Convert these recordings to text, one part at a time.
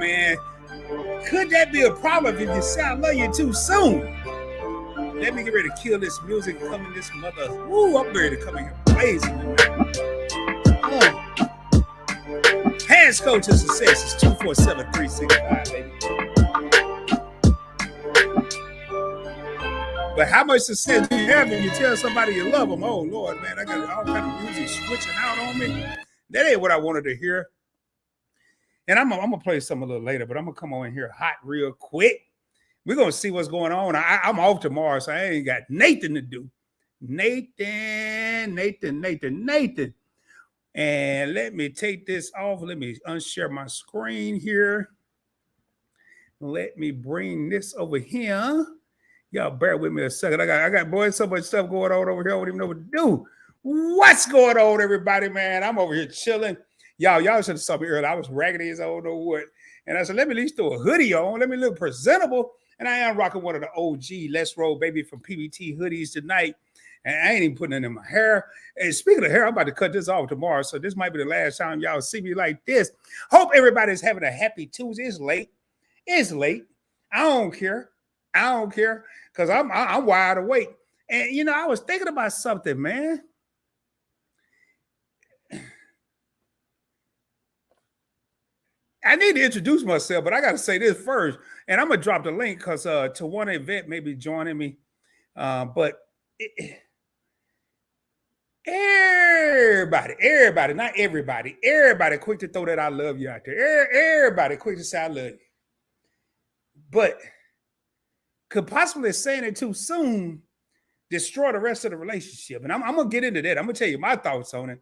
man. Could that be a problem if you say I love you too soon? Let me get ready to kill this music coming this mother. Woo, I'm ready to come in here blazing tonight. Passcode to success is 247365, baby. But how much success do you have when you tell somebody you love them? Oh, Lord, man, I got all kind of music switching out on me. That ain't what I wanted to hear. And I'm going to play some a little later, but I'm going to come on in here hot real quick. We're going to see what's going on. I'm off tomorrow, so I ain't got Nathan to do. Nathan. And let me take this off. Let me unshare my screen here. Let me bring this over here. Y'all bear with me a second. I got boy, so much stuff going on over here. I don't even know what to do. What's going on, everybody, man? I'm over here chilling. Y'all should have saw me earlier. I was raggedy as I don't know what. And I said, let me at least throw a hoodie on. Let me look presentable. And I am rocking one of the OG Let's Roll Baby from PBT hoodies tonight. And I ain't even putting it in my hair. And speaking of hair, I'm about to cut this off tomorrow. So this might be the last time y'all see me like this. Hope everybody's having a happy Tuesday. It's late. I don't care. Because I'm wide awake. And, you know, I was thinking about something, man. I need to introduce myself, but I got to say this first. And I'm going to drop the link because Tawana Event may be joining me. Everybody, not everybody, everybody quick to throw that I love you out there. Everybody quick to say I love you. But could possibly saying it too soon destroy the rest of the relationship. And I'm going to get into that. I'm going to tell you my thoughts on it.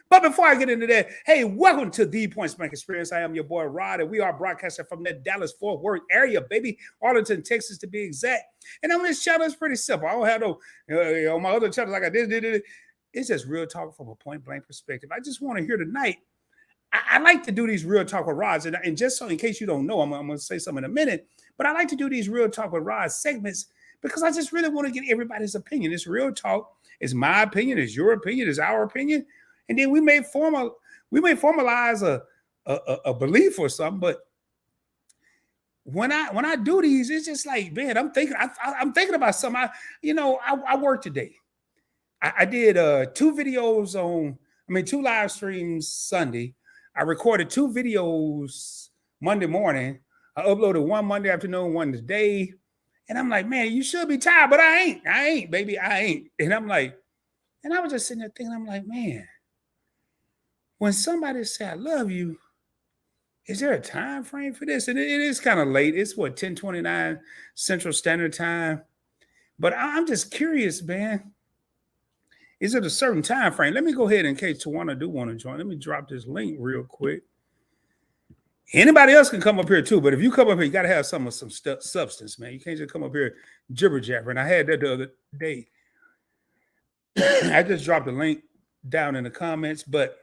But before I get into that, hey, welcome to the Point Blank Experience. I am your boy, Rod, and we are broadcasting from the Dallas-Fort Worth area, baby. Arlington, Texas, to be exact. And on this channel, it's pretty simple. I don't have no, on my other channels, like I did. It's just real talk from a point-blank perspective. I just want to hear tonight. I like to do these real talk with Rods. And just so in case you don't know, I'm going to say something in a minute. But I like to do these real talk with Rods segments because I just really want to get everybody's opinion. It's real talk. It's my opinion. It's your opinion. It's our opinion. And then we may formalize a belief or something. But when I do these, it's just like, man, I'm thinking about something. I worked today. I did 2 videos two live streams Sunday. I recorded 2 videos Monday morning. I uploaded one Monday afternoon, one today. And I'm like, man, you should be tired, but I ain't, baby, I ain't. And I'm like, and I was just sitting there thinking, I'm like, man, when somebody say I love you, is there a time frame for this? And it is kind of late. It's 10:29 Central Standard Time. But I'm just curious, man. Is it a certain time frame? Let me go ahead in case Tawana do want to join. Let me drop this link real quick. Anybody else can come up here too, but if you come up here, you got to have some substance, man. You can't just come up here jibber jabber. And I had that the other day. I just dropped the link down in the comments, but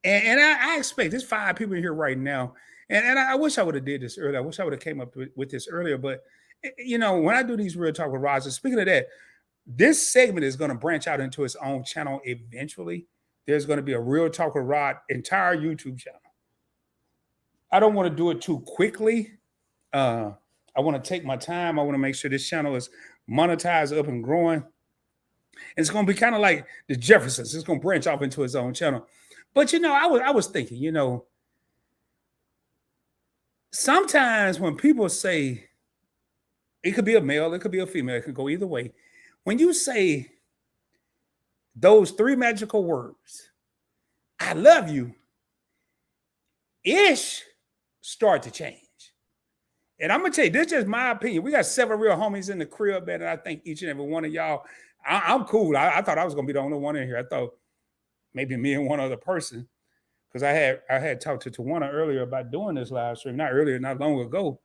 and I expect there's 5 people in here right now, and I wish I would have did this earlier. I wish I would have came up with this earlier, but you know, when I do these real talk with Roger, speaking of that, this segment is going to branch out into its own channel eventually. There's going to be a Real Talk with Rod entire YouTube channel. I don't want to do it too quickly. I want to take my time. I want to make sure this channel is monetized, up and growing. And it's going to be kind of like the Jeffersons. It's going to branch off into its own channel. But, you know, I was thinking, you know, sometimes when people say, it could be a male, it could be a female, it could go either way. When you say those 3 magical words, I love you, ish start to change. And I'm going to tell you, this is just my opinion. We got 7 real homies in the crib, man, and I think each and every one of y'all, I'm cool. I thought I was going to be the only one in here. I thought maybe me and one other person, because I had talked to Tawana earlier about doing this live stream, not long ago.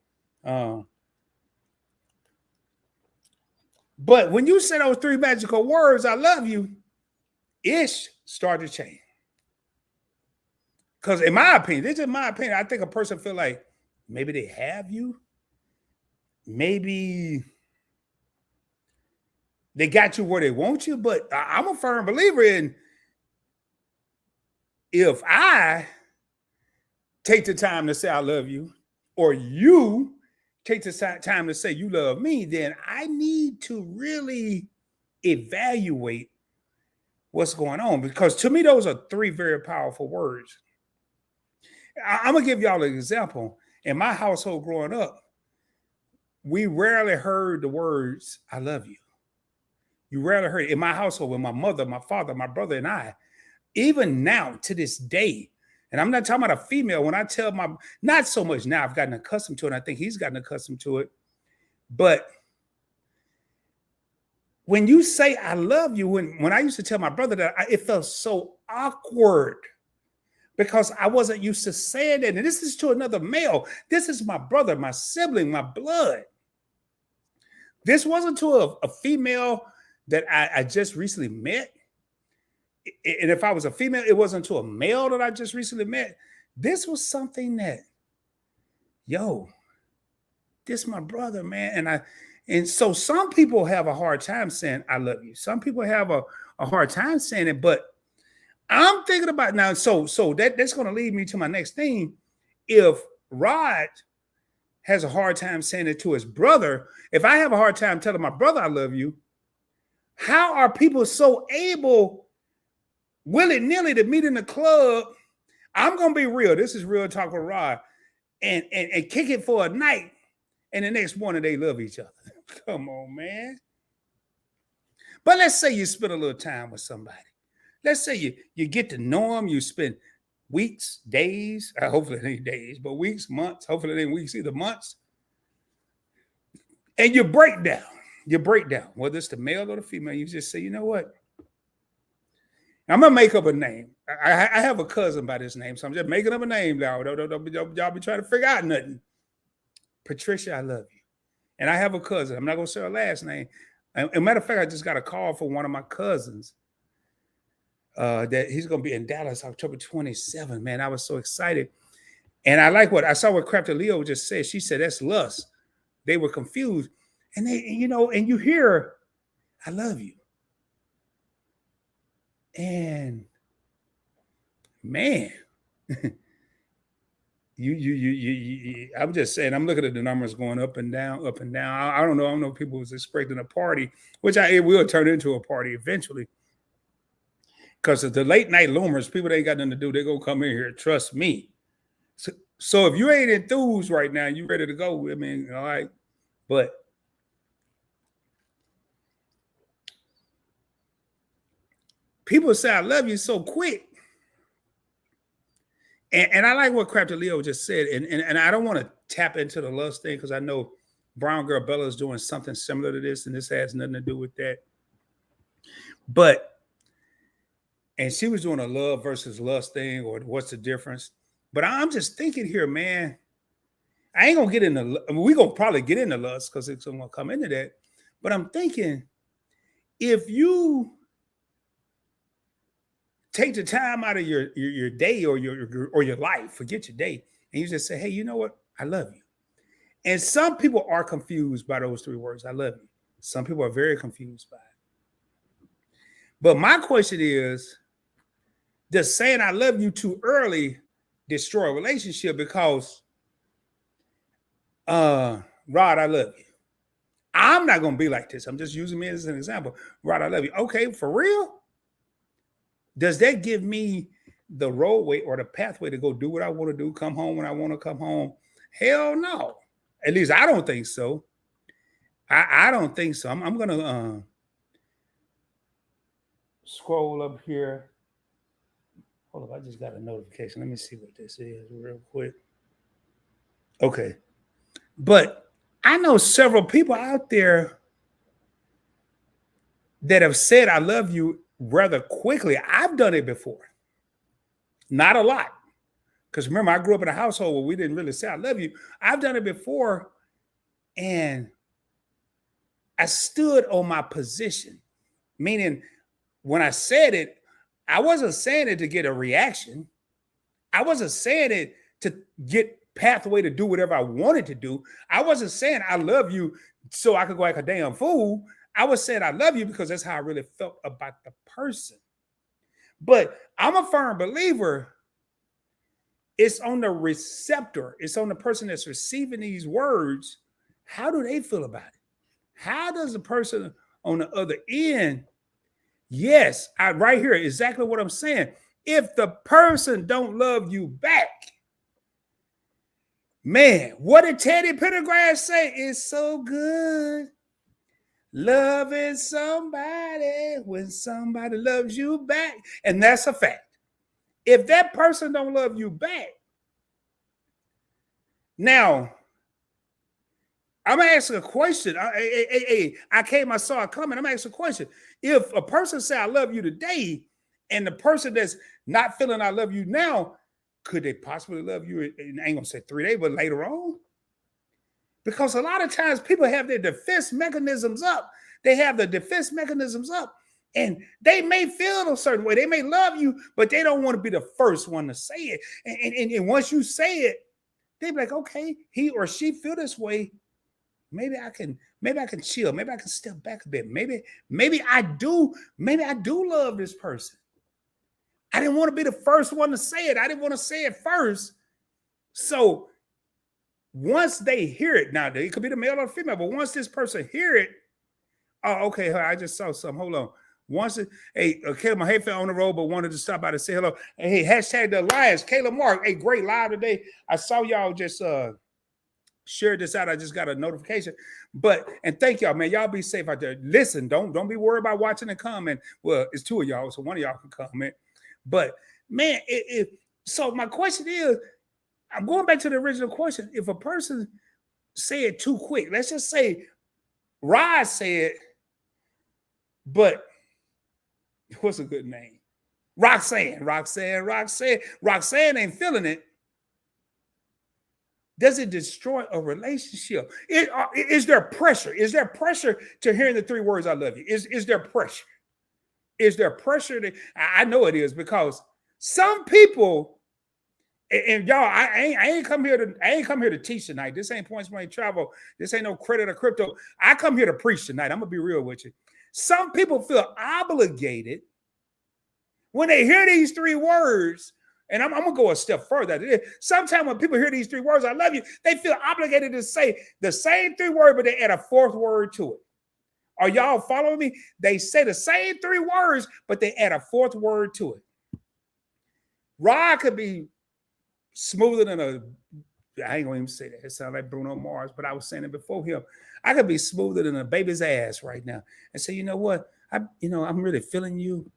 But when you say those 3 magical words, I love you, ish start to change. Because in my opinion, this is my opinion, I think a person feel like maybe they have you. Maybe they got you where they want you. But I'm a firm believer in if I take the time to say I love you, or you take the time to say you love me, then I need to really evaluate what's going on. Because to me, those are three very powerful words. I'm gonna give y'all an example. In my household growing up, we rarely heard the words "I love you." You rarely heard it. In my household with my mother, my father, my brother, and I. Even now, to this day, and I'm not talking about a female. When I tell my, not so much now, I've gotten accustomed to it. And I think he's gotten accustomed to it. But when you say I love you, when I used to tell my brother that, it felt so awkward because I wasn't used to saying it. And this is to another male. This is my brother, my sibling, my blood. This wasn't to a female that I just recently met. And if I was a female, it wasn't to a male that I just recently met. This was something that, yo, this my brother, man. And so some people have a hard time saying I love you. Some people have a hard time saying it, but I'm thinking about now. So that's going to lead me to my next thing. If Rod has a hard time saying it to his brother, if I have a hard time telling my brother I love you, how are people so able willy-nilly to meet in the club? I'm gonna be real. This is real talk with Rod, and kick it for a night, and the next morning they love each other. Come on, man. But let's say you spend a little time with somebody. Let's say you get to know them. You spend weeks, days. Hopefully it ain't days, but weeks, months. Hopefully it ain't weeks, either months. And you break down. You break down. Whether it's the male or the female, you just say, you know what? I'm gonna make up a name. I have a cousin by this name, so I'm just making up a name now. Don't y'all be trying to figure out nothing. Patricia, I love you. And I have a cousin. I'm not gonna say her last name. As a matter of fact, I just got a call from one of my cousins that he's gonna be in Dallas October 27th. Man, I was so excited. And I like what I saw what Crafty Leo just said. She said that's lust. They were confused. And they, and you hear, I love you. And man, I'm just saying, I'm looking at the numbers going up and down, up and down. I don't know. I don't know if people was expecting a party, which it will turn into a party eventually. Because of the late night loomers, people ain't got nothing to do. They're going to come in here. Trust me. So if you ain't enthused right now, you ready to go. I mean, all right. But people say, I love you so quick. And I like what Crafty Leo just said. And I don't want to tap into the lust thing because I know Brown Girl Bella is doing something similar to this, and this has nothing to do with that. And she was doing a love versus lust thing, or what's the difference? But I'm just thinking here, man, I ain't going to get into, we're going to probably get into lust because it's going to come into that. But I'm thinking, if you take the time out of your day or your life, forget your day, and you just say, hey, you know what? I love you. And some people are confused by those three words, I love you. Some people are very confused by it. But my question is, does saying I love you too early destroy a relationship? Because, Rod, I love you. I'm not going to be like this. I'm just using me as an example. Rod, I love you. Okay, for real? Does that give me the roadway or the pathway to go do what I want to do, come home when I want to come home? Hell no. At least I don't think so. I don't think so. I'm going to scroll up here. Hold up, I just got a notification. Let me see what this is real quick. Okay. But I know several people out there that have said I love you rather quickly. I've done it before. Not a lot. Because remember, I grew up in a household where we didn't really say I love you. I've done it before, and I stood on my position. Meaning, when I said it, I wasn't saying it to get a reaction. I wasn't saying it to get pathway to do whatever I wanted to do. I wasn't saying I love you so I could go like a damn fool. I was saying I love you because that's how I really felt about the person. But I'm a firm believer, It's on the receptor. It's on the person that's receiving these words. How do they feel about it? How does the person on the other end? Yes, right here, exactly what I'm saying. If the person don't love you back, man, what did Teddy Pendergrass say? It's so good loving somebody when somebody loves you back. And that's a fact. If that person don't love you back, now I'm gonna ask a question. I came, I saw it coming. I'm gonna ask a question. If a person say I love you today, and the person that's not feeling I love you now, could they possibly love you? And I ain't gonna say 3 days, but later on. Because a lot of times people have their defense mechanisms up. They have the defense mechanisms up, and they may feel a certain way. They may love you, but they don't want to be the first one to say it. And once you say it, they be like, okay, he or she feel this way. Maybe I can chill. Maybe I can step back a bit. Maybe I do love this person. I didn't want to be the first one to say it. I didn't want to say it first. So once they hear it, now it could be the male or the female, but once this person hear it, oh, okay, I just saw something. Hold on. Once it, hey, Caleb, my hey, fell on the road, but wanted to stop by to say hello. Hey, hashtag the Alliance, Caleb Mark. Hey, great live today. I saw y'all just shared this out. I just got a notification. And thank y'all, man. Y'all be safe out there. Listen, don't be worried about watching and comment. Well, it's 2 of y'all, so one of y'all can comment. But man, so my question is, I'm going back to the original question. If a person say it too quick, let's just say Rod said, but what's a good name? Roxanne ain't feeling it. Does it destroy a relationship? Is there pressure? Is there pressure to hearing the 3 words "I love you"? Is there pressure? Is there pressure? I know it is, because some people, and y'all, I ain't come here to teach tonight. This ain't Points Money Travel. This ain't no credit or crypto. I come here to preach tonight. I'm gonna be real with you. Some people feel obligated when they hear these 3 words. And I'm gonna go a step further. Sometimes when people hear these 3 words, "I love you," they feel obligated to say the same 3 words, but they add a 4th word to it. Are y'all following me? They say the same 3 words, but they add a 4th word to it. Rod could be smoother than I ain't gonna even say that. It sounds like Bruno Mars, but I was saying it before him. I could be smoother than a baby's ass right now and say, you know what? I'm really feeling you.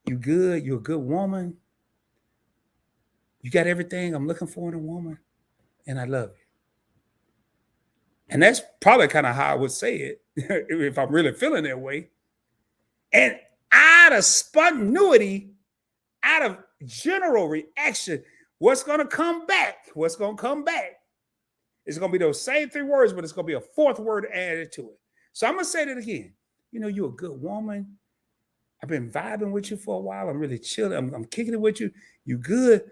You good. You're a good woman. You got everything I'm looking for in a woman, and I love you. And that's probably kind of how I would say it if I'm really feeling that way. And out of spontaneity, out of general reaction, what's going to come back? What's going to come back? It's going to be those same 3 words, but it's going to be a 4th word added to it. So I'm going to say that again. You're a good woman. I've been vibing with you for a while. I'm really chilling. I'm kicking it with you. You good.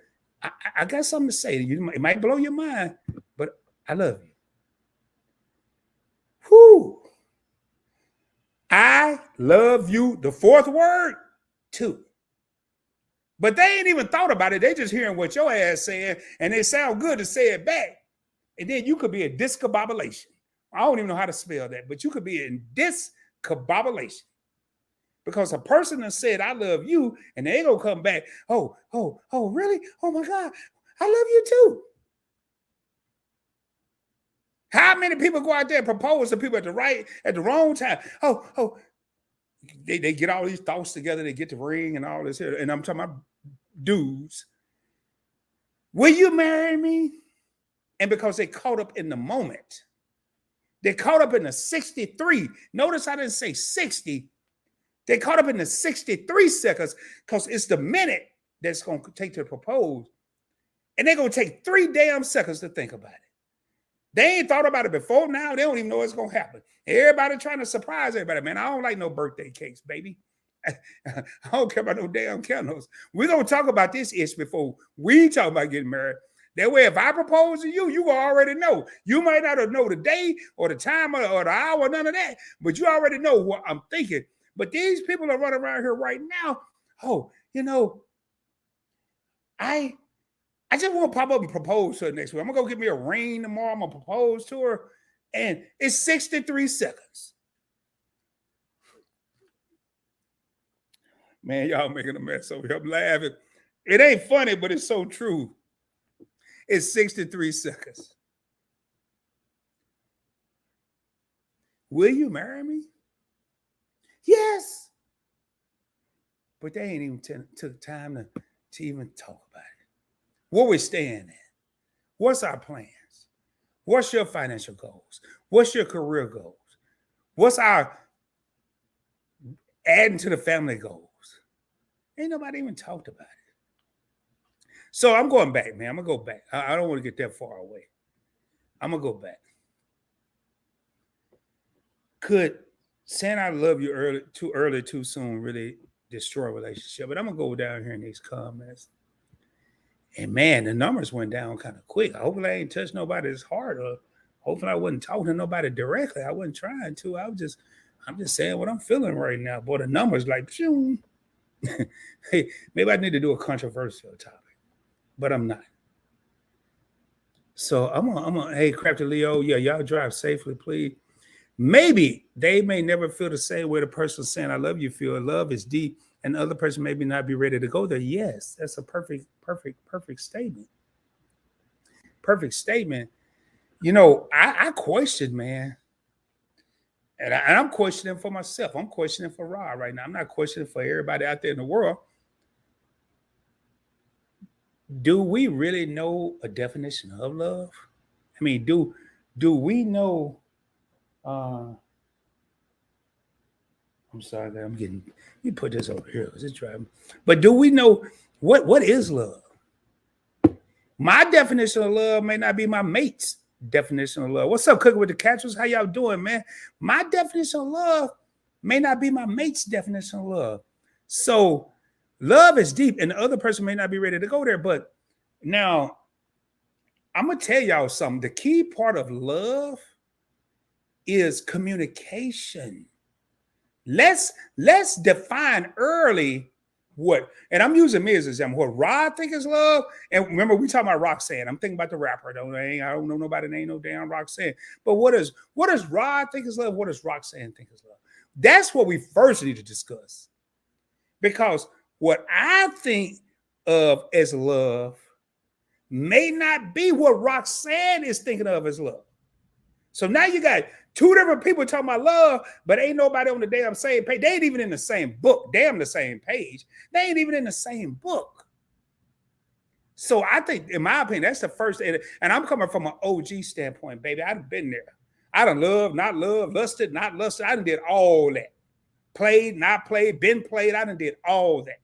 I got something to say to you. It might blow your mind, but I love you. Whoo. I love you. The 4th word, 2. But they ain't even thought about it. They just hearing what your ass saying, and it sound good to say it back. And then you could be a discombobulation. I don't even know how to spell that, but you could be in discombobulation. Because a person that said, "I love you," and they gonna come back, oh, really? Oh my God, I love you too. How many people go out there and propose to people at the wrong time? They get all these thoughts together, they get the ring and all this here. And I'm talking about dudes. Will you marry me? And because they caught up in the moment, they caught up in the 63. Notice I didn't say 60. They caught up in the 63 seconds because it's the minute that's going to take to propose. And they're going to take 3 damn seconds to think about it. They ain't thought about it before now. They don't even know what's going to happen. Everybody trying to surprise everybody. Man, I don't like no birthday cakes, baby. I don't care about no damn candles. We're going to talk about this ish before we talk about getting married. That way, if I propose to you, you will already know. You might not know the day or the time or the hour, none of that, but you already know what I'm thinking. But these people are running around here right now. Oh, I just want to pop up and propose to her next week. I'm gonna go get me a ring tomorrow. I'm gonna propose to her, and it's 63 seconds. Man, y'all making a mess over here. I'm laughing. It ain't funny, but it's so true. It's 63 seconds. Will you marry me? Yes. But they ain't even took time to even talk about it. Where we staying at? What's our plans? What's your financial goals? What's your career goals? What's our adding to the family goals? Ain't nobody even talked about it. So I'm going back, man. I'm going to go back. I don't want to get that far away. I'm going to go back. Could saying I love you early, too soon really destroy a relationship? But I'm going to go down here in these comments. And man, the numbers went down kind of quick. Hopefully I ain't touched nobody's heart, or hopefully I wasn't talking to nobody directly. I wasn't trying to. I'm just saying what I'm feeling right now. Boy, the numbers like, hey, maybe I need to do a controversial topic, but I'm not. So I'm gonna hey, Crafty Leo, yeah, y'all drive safely, please. Maybe they may never feel the same way the person saying I love you feel. Love is deep, and the other person maybe not be ready to go there. Yes, that's a perfect statement. Perfect statement. You know, I question, man. And I'm questioning for myself. I'm questioning for Rod right now. I'm not questioning for everybody out there in the world. Do we really know a definition of love? I mean, do we know I'm sorry, I'm getting. Let me put this over here because it's driving. But do we know what is love? My definition of love may not be my mate's definition of love. What's up, Cooking with the Catchers? How y'all doing, man? My definition of love may not be my mate's definition of love. So love is deep, and the other person may not be ready to go there. But now I'm gonna tell y'all something. The key part of love is communication. Let's define early what, and I'm using me as an example, what Rod think is love. And remember, we talking about Roxanne. I'm thinking about the rapper. I don't know nobody name no damn Roxanne. But what does Rod think is love? What does Roxanne think is love? That's what we first need to discuss. Because what I think of as love may not be what Roxanne is thinking of as love. So now you got two different people talking about love, but ain't nobody on the damn same page. They ain't even in the same book. Damn the same page. They ain't even in the same book. So I think, in my opinion, that's the first. And I'm coming from an OG standpoint, baby. I've been there. I done loved, not loved, lusted, not lusted. I done did all that. Played, not played, been played. I done did all that.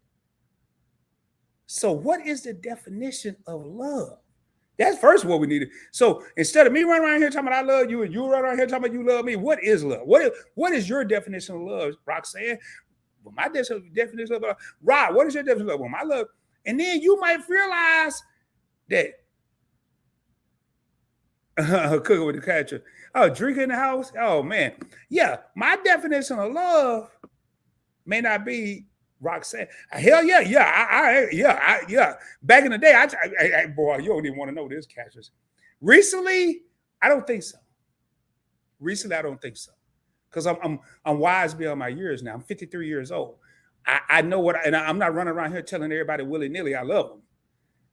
So what is the definition of love? That's first what we needed. So instead of me running around here talking about I love you and you run around here talking about you love me, what is love? What is your definition of love, Roxanne? Well, my definition of love, Rod, what is your definition of love? Well, my love. And then you might realize that Cooking with the Catcher. Oh, drinking in the house. Oh man, yeah. My definition of love may not be Roxanne. Hell yeah, yeah. Back in the day, boy, you don't even want to know this, Catchers. Recently, I don't think so. Recently, I don't think so, because I'm wise beyond my years now. I'm 53 years old. I know what, and I'm not running around here telling everybody willy nilly I love them.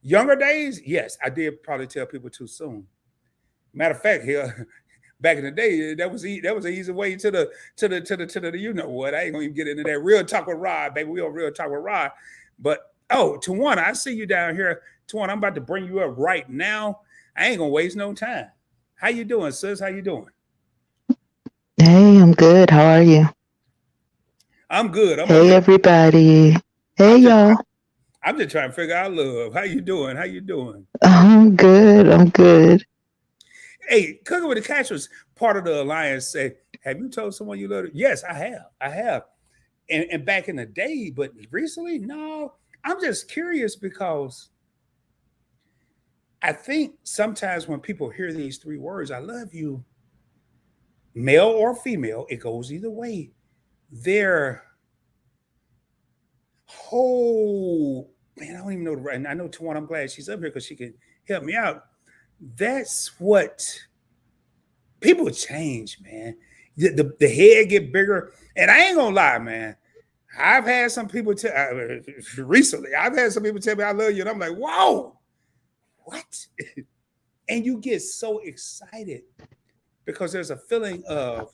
Younger days, yes, I did probably tell people too soon. Matter of fact, here back in the day, that was an easy way to the you know what. I ain't gonna even get into that. Real talk with Rod, baby. We on Real Talk with Rod. But Tawana, I see you down here. Tawana, I'm about to bring you up right now. I ain't gonna waste no time. How you doing, sis? How you doing? Hey, I'm good. How are you? I'm good. Hey, everybody. Hey, y'all. I'm just trying to figure out love. How you doing? How you doing? I'm good. I'm good. Hey, Cooking with the Catchers, part of the alliance, say, have you told someone you love it? Yes, I have. I have. And back in the day, but recently, no. I'm just curious because I think sometimes when people hear these three words, I love you, male or female, it goes either way. Their whole man, I don't even know the right. And I know Tawana, I'm glad she's up here because she can help me out. That's what people change, man. The head get bigger. And I ain't gonna lie, man. I've had some people tell recently, I've had some people tell me I love you, and I'm like, whoa, what? And you get so excited because there's a feeling of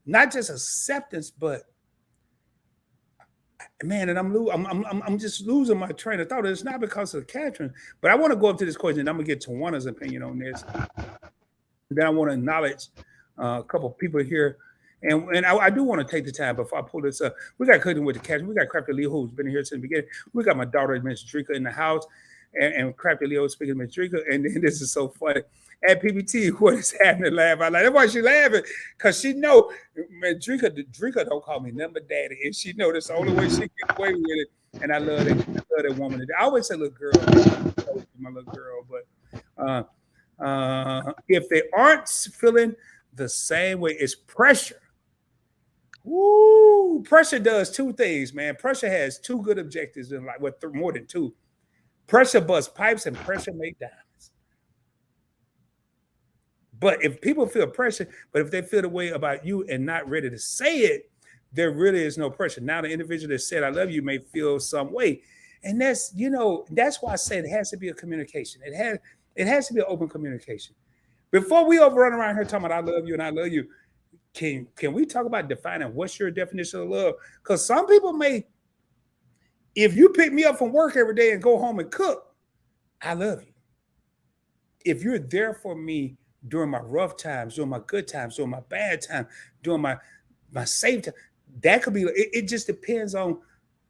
not just acceptance, but man, and I'm just losing my train of thought. It's not because of Catherine, but I want to go up to this question, and I'm gonna get Tawana's opinion on this. Then I want to acknowledge a couple of people here. And I do want to take the time before I pull this up. We got Cooking with the Catch. We got Crafty Leo, who's been here since the beginning. We got my daughter, Miss Drika, in the house. And Crafty Leo speaking to Miss Drika. And then this is so funny. At PBT, what is happening? Laugh out loud. That's why she laughing. Because she know, man, Drika don't call me number daddy. And she know that's the only way she get away with it. And I love that woman. I always say little girl. My little girl. But if they aren't feeling the same way, it's pressure. Woo! Pressure does two things, man. Pressure has two good objectives in life. More than two. Pressure busts pipes and pressure make diamonds. But if people feel pressure, but if they feel the way about you and not ready to say it, there really is no pressure. Now the individual that said I love you may feel some way. And that's why I said it has to be a communication. It has to be an open communication. Before we over run around here talking about I love you and I love you, can we talk about defining what's your definition of love? Because some people may, if you pick me up from work every day and go home and cook, I love you. If you're there for me during my rough times, during my good times, during my bad times, during my safe time, that could be, it just depends on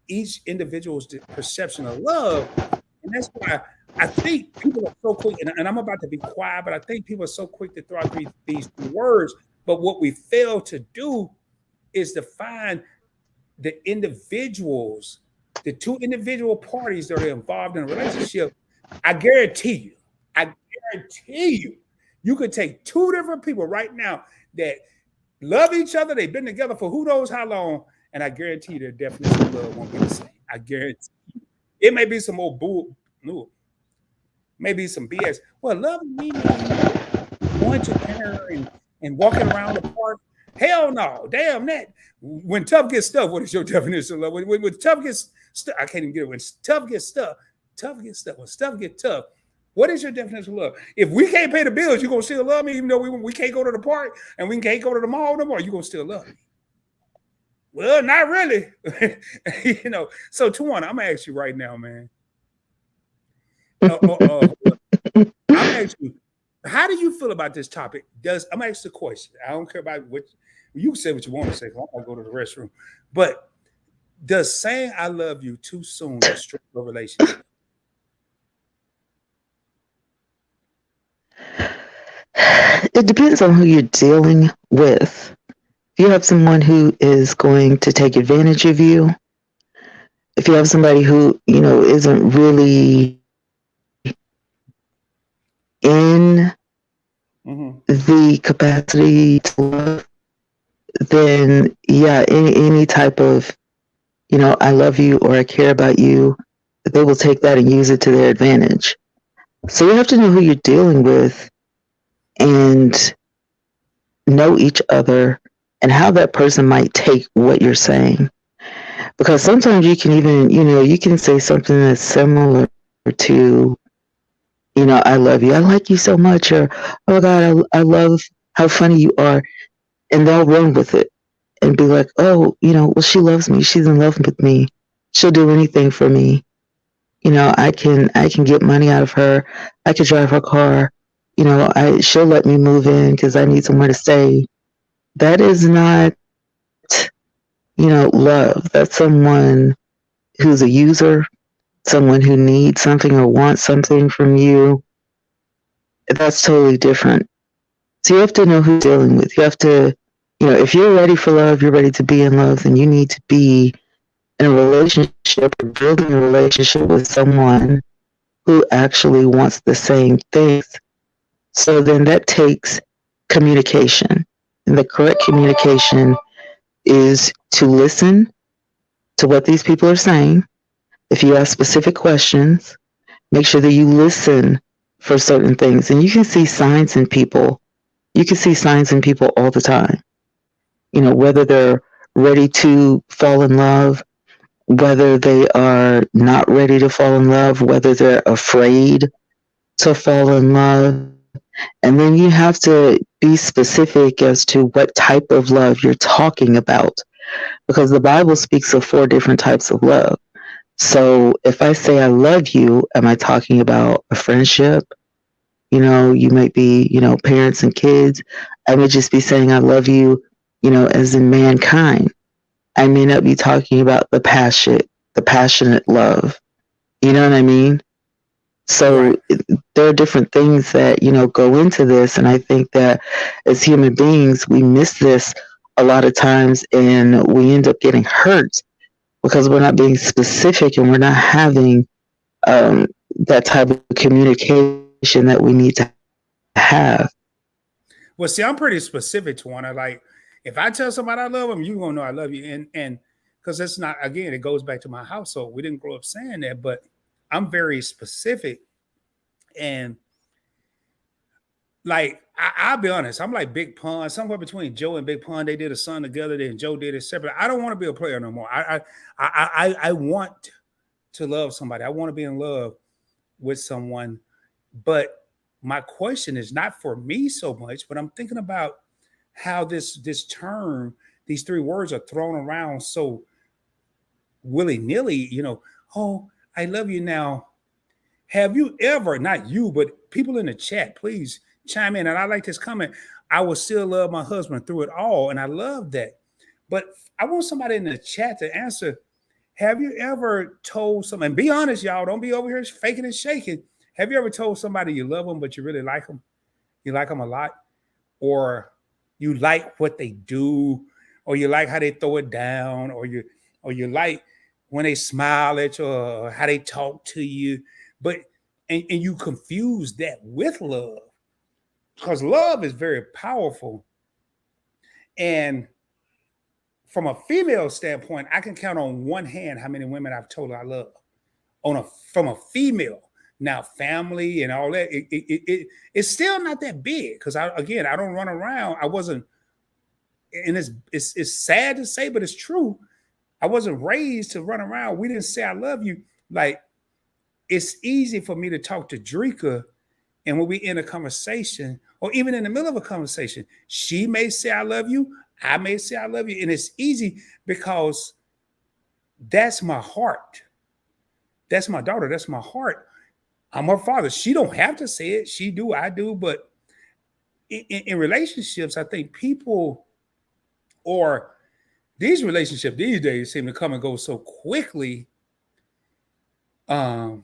each individual's perception of love. And that's why I think people are so quick, and I'm about to be quiet, but I think people are so quick to throw out these words. But what we fail to do is define the individuals, the two individual parties that are involved in a relationship. I guarantee you, you could take two different people right now that love each other. They've been together for who knows how long, and I guarantee you their definition of love won't be the same. I guarantee you. It may be some old bull, no, maybe some BS. Well, love me going to dinner and walking around the park. Hell no, damn that. When tough gets stuff, what is your definition of love? When tough gets stuff, I can't even get it. When tough gets stuff, when stuff gets tough, what is your definition of love? If we can't pay the bills, you're gonna still love me, even though we can't go to the park and we can't go to the mall no more, you're gonna still love me. Well, not really. So Tawana, I'm gonna ask you right now, man. I'm gonna ask you, how do you feel about this topic? I'm gonna ask the question. I don't care about what you say what you want to say. I'm gonna go to the restroom. But does saying I love you too soon destroy a relationship? It depends on who you're dealing with. If you have someone who is going to take advantage of you, if you have somebody who, isn't really in the capacity to love, then yeah, any type of, I love you or I care about you, they will take that and use it to their advantage. So you have to know who you're dealing with and know each other and how that person might take what you're saying. Because sometimes you can even, you can say something that's similar to, I love you. I like you so much. Or, oh God, I love how funny you are. And they'll run with it and be like, oh, well, she loves me. She's in love with me. She'll do anything for me. I can get money out of her. I could drive her car. She'll let me move in because I need somewhere to stay. That is not, love. That's someone who's a user, someone who needs something or wants something from you. That's totally different. So you have to know who you're dealing with. You have to, if you're ready for love, you're ready to be in love, then you need to be in a relationship or building a relationship with someone who actually wants the same things. So then that takes communication. And the correct communication is to listen to what these people are saying If you ask specific questions, make sure that you listen for certain things. And you can see signs in people. You can see signs in people all the time. You know, whether they're ready to fall in love, whether they are not ready to fall in love, whether they're afraid to fall in love. And then you have to be specific as to what type of love you're talking about, because the Bible speaks of 4 different types of love. So if I say I love you, am I talking about a friendship? You know, you might be, you know, parents and kids. I may just be saying I love you, you know, as in mankind. I may not be talking about the passionate love. You know what I mean? So Right. there are different things that, you know, go into this. And I think that as human beings, we miss this a lot of times and we end up getting hurt because we're not being specific and we're not having that type of communication that we need to have. Well, see, I'm pretty specific to one. I like if I tell somebody I love them, you gonna know I love you. And because it's not, again, it goes back to my household. We didn't grow up saying that, but I'm very specific. And like I'll be honest, I'm like Big Pun, somewhere between Joe and Big Pun. They did a song together, then Joe did it separate. I don't want to be a player no more. I want to love somebody. I want to be in love with someone. But my question is not for me so much, but I'm thinking about how this term, these 3 words are thrown around so willy-nilly, you know, oh, I love you now. Have you ever, not you, but people in the chat, please chime in. And I like this comment. I will still love my husband through it all. And I love that. But I want somebody in the chat to answer. Have you ever told someone, and be honest, y'all, don't be over here faking and shaking. Have you ever told somebody you love them, but you really like them? You like them a lot? Or you like what they do, or you like how they throw it down, or you like when they smile at you, or how they talk to you. But and you confuse that with love, because love is very powerful. And from a female standpoint, I can count on one hand how many women I've told I love from a female. Now, family and all that, it's still not that big because I don't run around. I wasn't, and it's sad to say, but it's true. I wasn't raised to run around. We didn't say I love you. Like, it's easy for me to talk to Drika, and when we in a conversation, or even in the middle of a conversation, she may say I love you. I may say I love you, and it's easy because that's my heart. That's my daughter. That's my heart. I'm her father. She don't have to say it. She do. I do. But in relationships, I think people, or these relationships these days, seem to come and go so quickly. It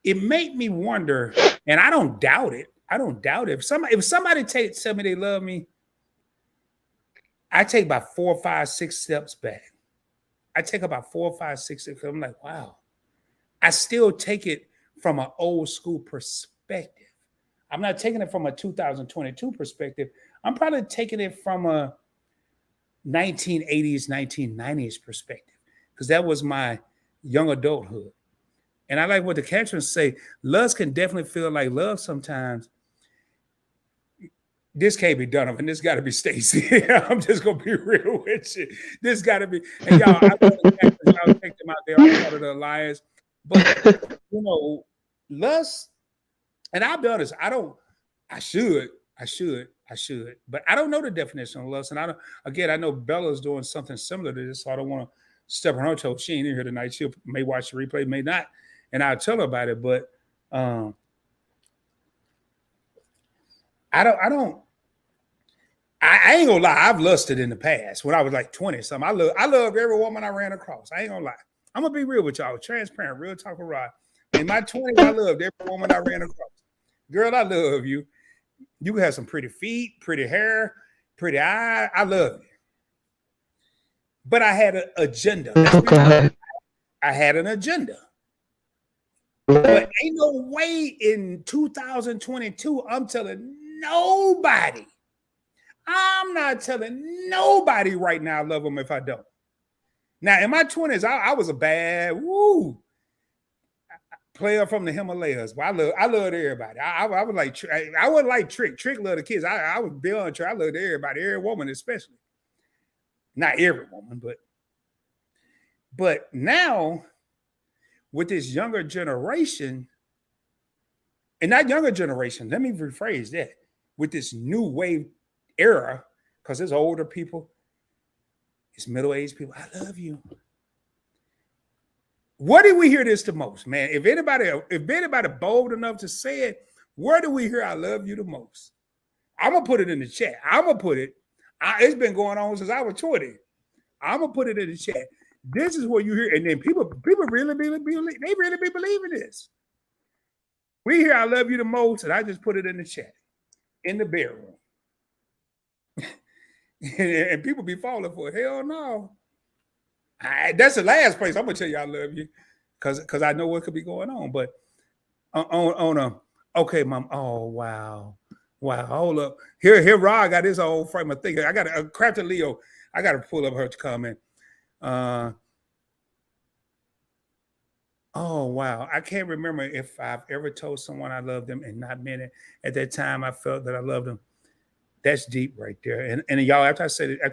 made me wonder, and I don't doubt it. I don't doubt it. If somebody tell me they love me, I take about 4, 5, 6 steps back. I take about 4, 5, 6 steps. I'm like, wow. I still take it from an old school perspective. I'm not taking it from a 2022 perspective. I'm probably taking it from a 1980s, 1990s perspective, because that was my young adulthood. And I like what the captions say. Lust can definitely feel like love sometimes. This can't be Donovan. This got to be Stacy. I'm just gonna be real with you. This got to be. And y'all, I love the captions. Y'all take them out there. I'm part of the Alliance. But you know, lust. And I'll be honest. I should. But I don't know the definition of lust. And I know Bella's doing something similar to this. So I don't want to step on her toes. She ain't in here tonight. She may watch the replay, may not. And I'll tell her about it. But I ain't gonna lie. I've lusted in the past when I was like 20 something. I love every woman I ran across. I ain't gonna lie. I'm gonna be real with y'all, transparent, real talk with Rod. In my 20s, I loved every woman I ran across. Girl, I love you. You have some pretty feet, pretty hair, pretty eye. I love you. But I had an agenda. I had an agenda. But ain't no way in 2022 I'm telling nobody. I'm not telling nobody right now I love them if I don't. Now, in my 20s, I was a bad player from the Himalayas. But I loved everybody. I was like, I wasn't like Trick. Trick loved the kids. I was beyond Trick. I loved everybody, every woman especially. Not every woman, but now with this younger generation, and not younger generation, let me rephrase that. With this new wave era, because it's older people, it's middle-aged people. I love you. Where do we hear this the most, man? If anybody bold enough to say it, where do we hear I love you the most? I'm gonna put it in the chat. I'm gonna put it. It's been going on since I was 20. I'm gonna put it in the chat. This is what you hear, and then people really be believing this. We hear I love you the most, and I just put it in the chat, in the bedroom. And people be falling for it. Hell no. That's the last place I'm gonna tell you I love you, because I know what could be going on. But okay, mom. Oh wow, hold up. Here, Rod got his old frame of thinking. I got a Crafted Leo. I got to pull up her comment. Oh wow, I can't remember if I've ever told someone I loved them and not meant it. At that time, I felt that I loved them. That's deep right there. And y'all, after I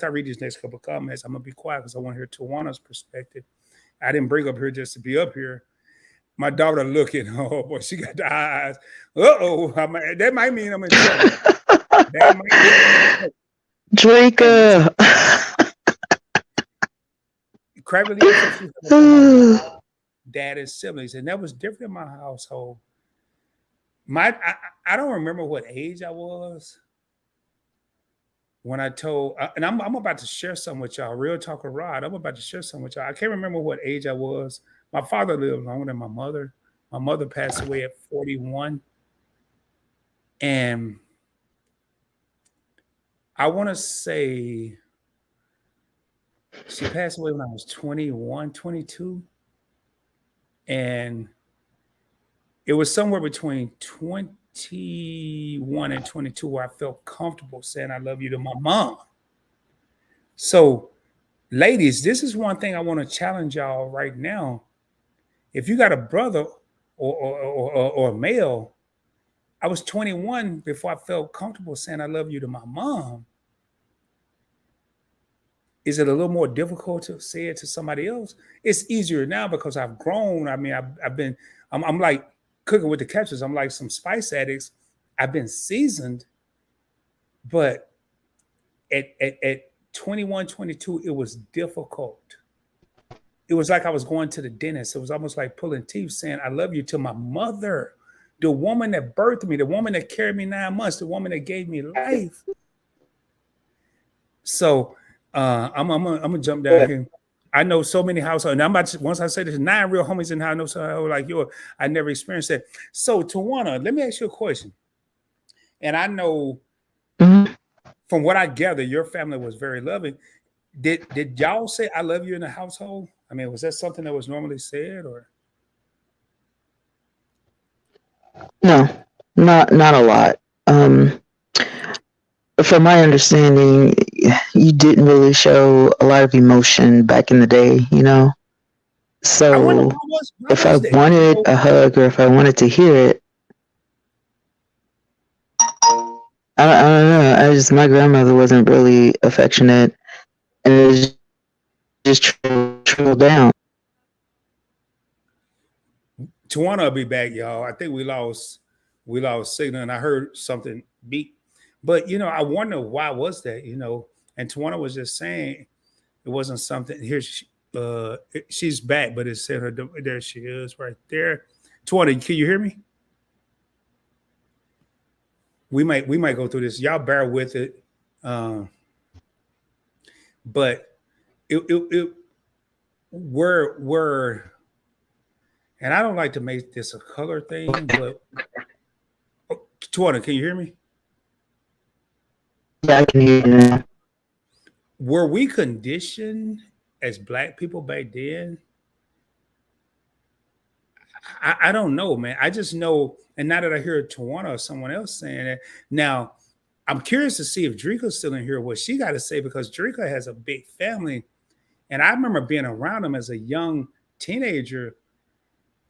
read these next couple of comments, I'm gonna be quiet because I want to hear Tawana's perspective. I didn't bring up here just to be up here. My daughter looking, oh boy, she got the eyes. That might mean I'm in trouble. Drika. Dad and siblings, and that was different in my household. I don't remember what age I was when I told, and I'm about to share something with y'all. Real talk with Rod. I'm about to share something with y'all. I can't remember what age I was. My father lived longer than my mother. My mother passed away at 41. And I want to say she passed away when I was 21, 22. And it was somewhere between 21 and 22 where I felt comfortable saying I love you to my mom. So, ladies, this is one thing I want to challenge y'all right now. If you got a brother or a male, I was 21 before I felt comfortable saying I love you to my mom. Is it a little more difficult to say it to somebody else? It's easier now because I've grown. I mean, I'm like cooking with the catchers. I'm like some spice addicts. I've been seasoned, but at 21, 22, it was difficult. It was like I was going to the dentist. It was almost like pulling teeth, saying I love you to my mother, the woman that birthed me, the woman that carried me 9 months, the woman that gave me life. So I'm gonna jump down here. I know so many households, and I'm about to, once I say this, 9 real homies in the house. I know somebody like yours. I never experienced that. So Tawana, let me ask you a question. And I know from what I gather, your family was very loving. Did y'all say I love you in the household? I mean, was that something that was normally said, or? No, not a lot. From my understanding, you didn't really show a lot of emotion back in the day, you know? So if I wanted a hug or if I wanted to hear it, I don't know. My grandmother wasn't really affectionate, and it just trickled down. Tawana will be back, y'all. I think we lost signal, and I heard something beep. But you know, I wonder why was that? You know, and Tawana was just saying it wasn't something. Here, she's back, but it said her. There she is, right there. Tawana, can you hear me? We might go through this. Y'all bear with it. But we're and I don't like to make this a color thing, but Tawana, can you hear me? Yeah, I can hear you now. Were we conditioned as Black people back then? I don't know, man. I just know, and now that I hear Tawana or someone else saying it, now I'm curious to see if Drika's still in here, what she got to say, because Drika has a big family, And I remember being around them as a young teenager,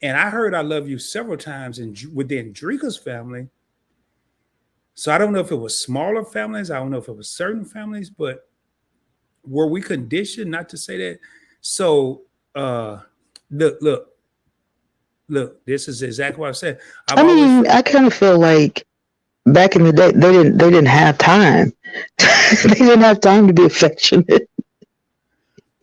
and I heard "I love you" several times within Drika's family. So I don't know if it was smaller families. I don't know if it was certain families, but were we conditioned not to say that? So look, look, look. This is exactly what I said. I've I always mean, felt. I kind of feel like back in the day, they didn't have time. They didn't have time to be affectionate.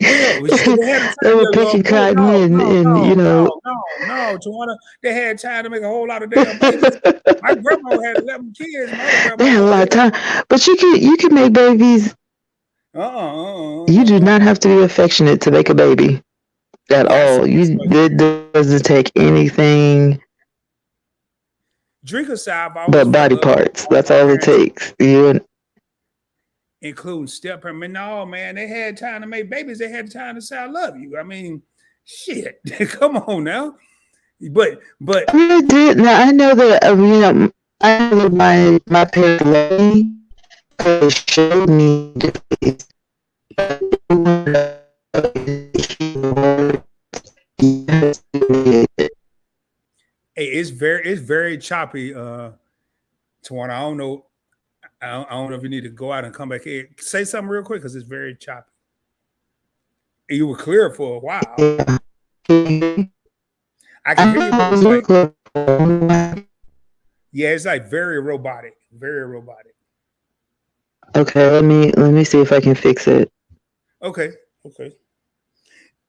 Well, they had They time were to picking no, cotton no, no, and no, you know. no, no, no, Tawana. They had time to make a whole lot of damn babies. My grandma had 11 kids. My other They grandma had a had lot of 11. time, but you can make babies. You do not have to be affectionate to make a baby at Yeah, all. It doesn't take anything Drinker side, I've always but felt body love from parts. all That's my all it parents, takes. You including step parents. No, man, they had time to make babies. They had time to say "I love you." I mean, shit. Come on now. But I really did. Now I know that you know I know that my parents love me because they showed me different ways. hey, it's very choppy. Tawana, I don't know. I don't know if you need to go out and come back here. Say something real quick because it's very choppy. You were clear for a while. I can hear you, but it's like, yeah, it's like very robotic, very robotic. Okay, let me see if I can fix it. Okay, okay.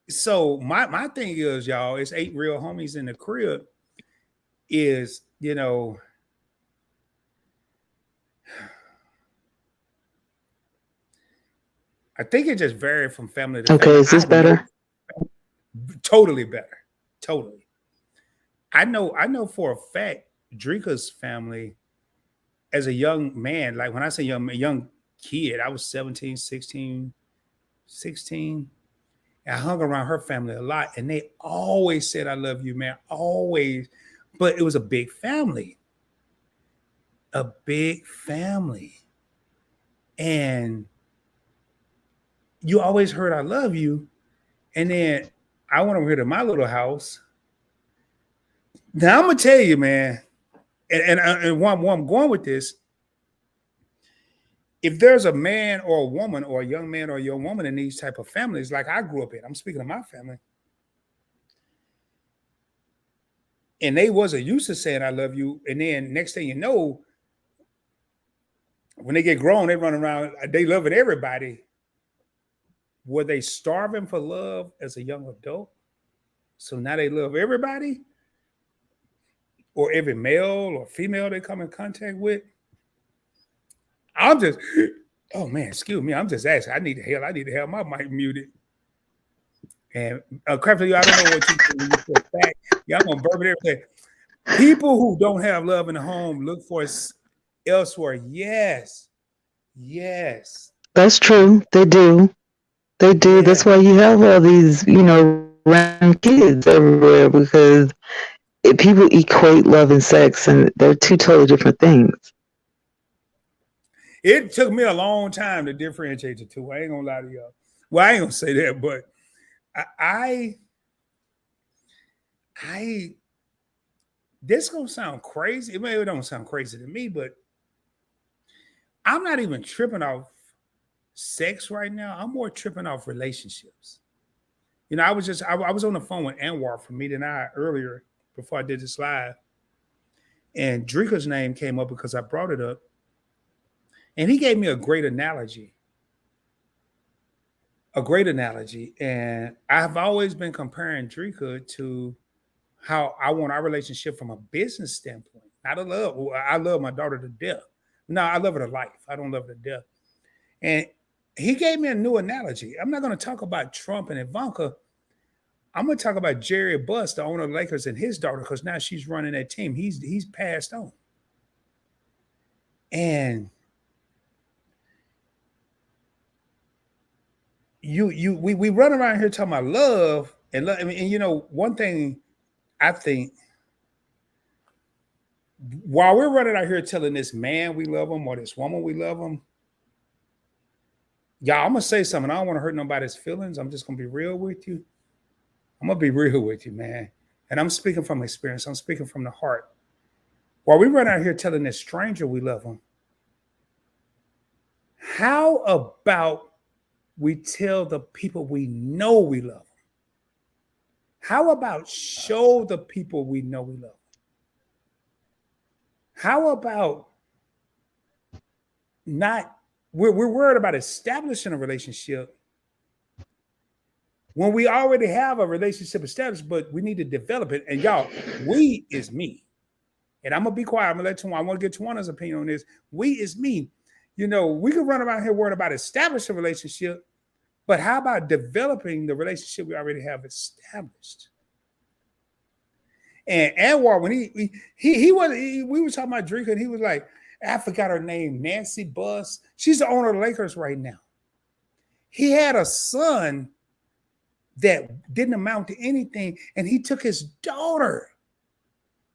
So my thing is, y'all, it's 8 real homies in the crib. Is I think it just varied from family to Okay, family. is this better? Totally better, totally. I know for a fact, Drika's family as a young man, like when I say young kid, I was 17, 16, 16. I hung around her family a lot, and they always said, "I love you, man." Always. But it was a big family. A big family. And you always heard "I love you." And then I went over here to my little house. Now I'm gonna tell you, man, and where I'm going with this, if there's a man or a woman or a young man or a young woman in these type of families, like I grew up in, I'm speaking of my family, and they wasn't used to saying "I love you," and then next thing you know, when they get grown, they run around, they loving everybody. Were they starving for love as a young adult? So now they love everybody, or every male or female they come in contact with. I'm just, oh man, excuse me. I'm just asking. I need to have my mic muted. And Crafty, I don't know what you think when you put fact. Yeah, I'm gonna burp it everything. People who don't have love in the home look for it elsewhere. Yes, yes, That's true. They do. They do. yeah. That's why you have all these, you know, random kids everywhere because people equate love and sex, and they're two totally different things. It took me a long time to differentiate the two. I ain't gonna lie to y'all. Well, I ain't gonna say that, but I this gonna sound crazy. It don't sound crazy to me, but I'm not even tripping off sex right now. I'm more tripping off relationships. I was on the phone with Anwar from Meet and I earlier before I did this live, and Drika's name came up because I brought it up, and he gave me a great analogy. A great analogy, and I've always been comparing Drika to how I want our relationship from a business standpoint, not a love. I love my daughter to death. No, I love her to life. I don't love her to death. And he gave me a new analogy. I'm not going to talk about Trump and Ivanka. I'm going to talk about Jerry Buss, the owner of the Lakers, and his daughter, because now she's running that team. He's passed on. And we run around here talking about love and love. I mean, and one thing I think, while we're running out here telling this man we love him or this woman we love him, Y'all, I'm gonna say something. I don't want to hurt nobody's feelings. I'm just gonna be real with you. I'm gonna be real with you, man. And I'm speaking from experience. I'm speaking from the heart. While we run out here telling this stranger we love them, how about we tell the people we know we love them? How about show the people we know we love them? How about not, we're worried about establishing a relationship when we already have a relationship established, but we need to develop it. And y'all, we is me. And I'm gonna be quiet. I'm gonna let Tawana, I want to get Tawana's opinion on this. We is me. You know, we could run around here worried about establishing a relationship, but how about developing the relationship we already have established? And Anwar, when we were talking about drinking, he was like, I forgot her name, Nancy Buss. She's the owner of the Lakers right now. He had a son that didn't amount to anything, and he took his daughter.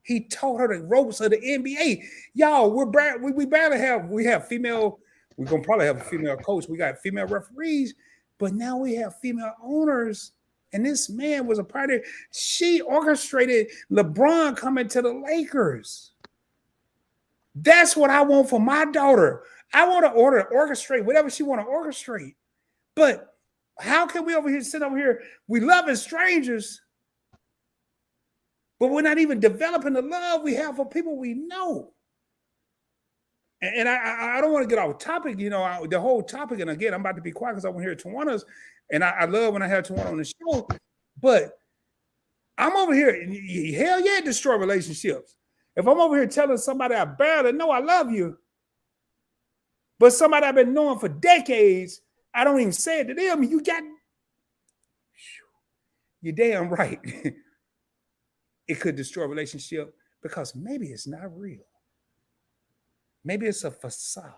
He taught her the ropes of the NBA. Y'all, we barely have female. We're gonna probably have a female coach. We got female referees, but now we have female owners. And this man was a part of it. She orchestrated LeBron coming to the Lakers. That's what I want for my daughter. I want to orchestrate whatever she want to orchestrate. But how can we sit over here? We loving strangers, but we're not even developing the love we have for people we know. And I don't want to get off topic, you know, the whole topic. And again, I'm about to be quiet because I want to hear Tawana's. And I love when I have Tawana on the show. But I'm over here, hell yeah, destroy relationships. If I'm over here telling somebody I barely know I love you, but somebody I've been knowing for decades, I don't even say it to them, you're damn right. It could destroy a relationship because maybe it's not real. Maybe it's a facade.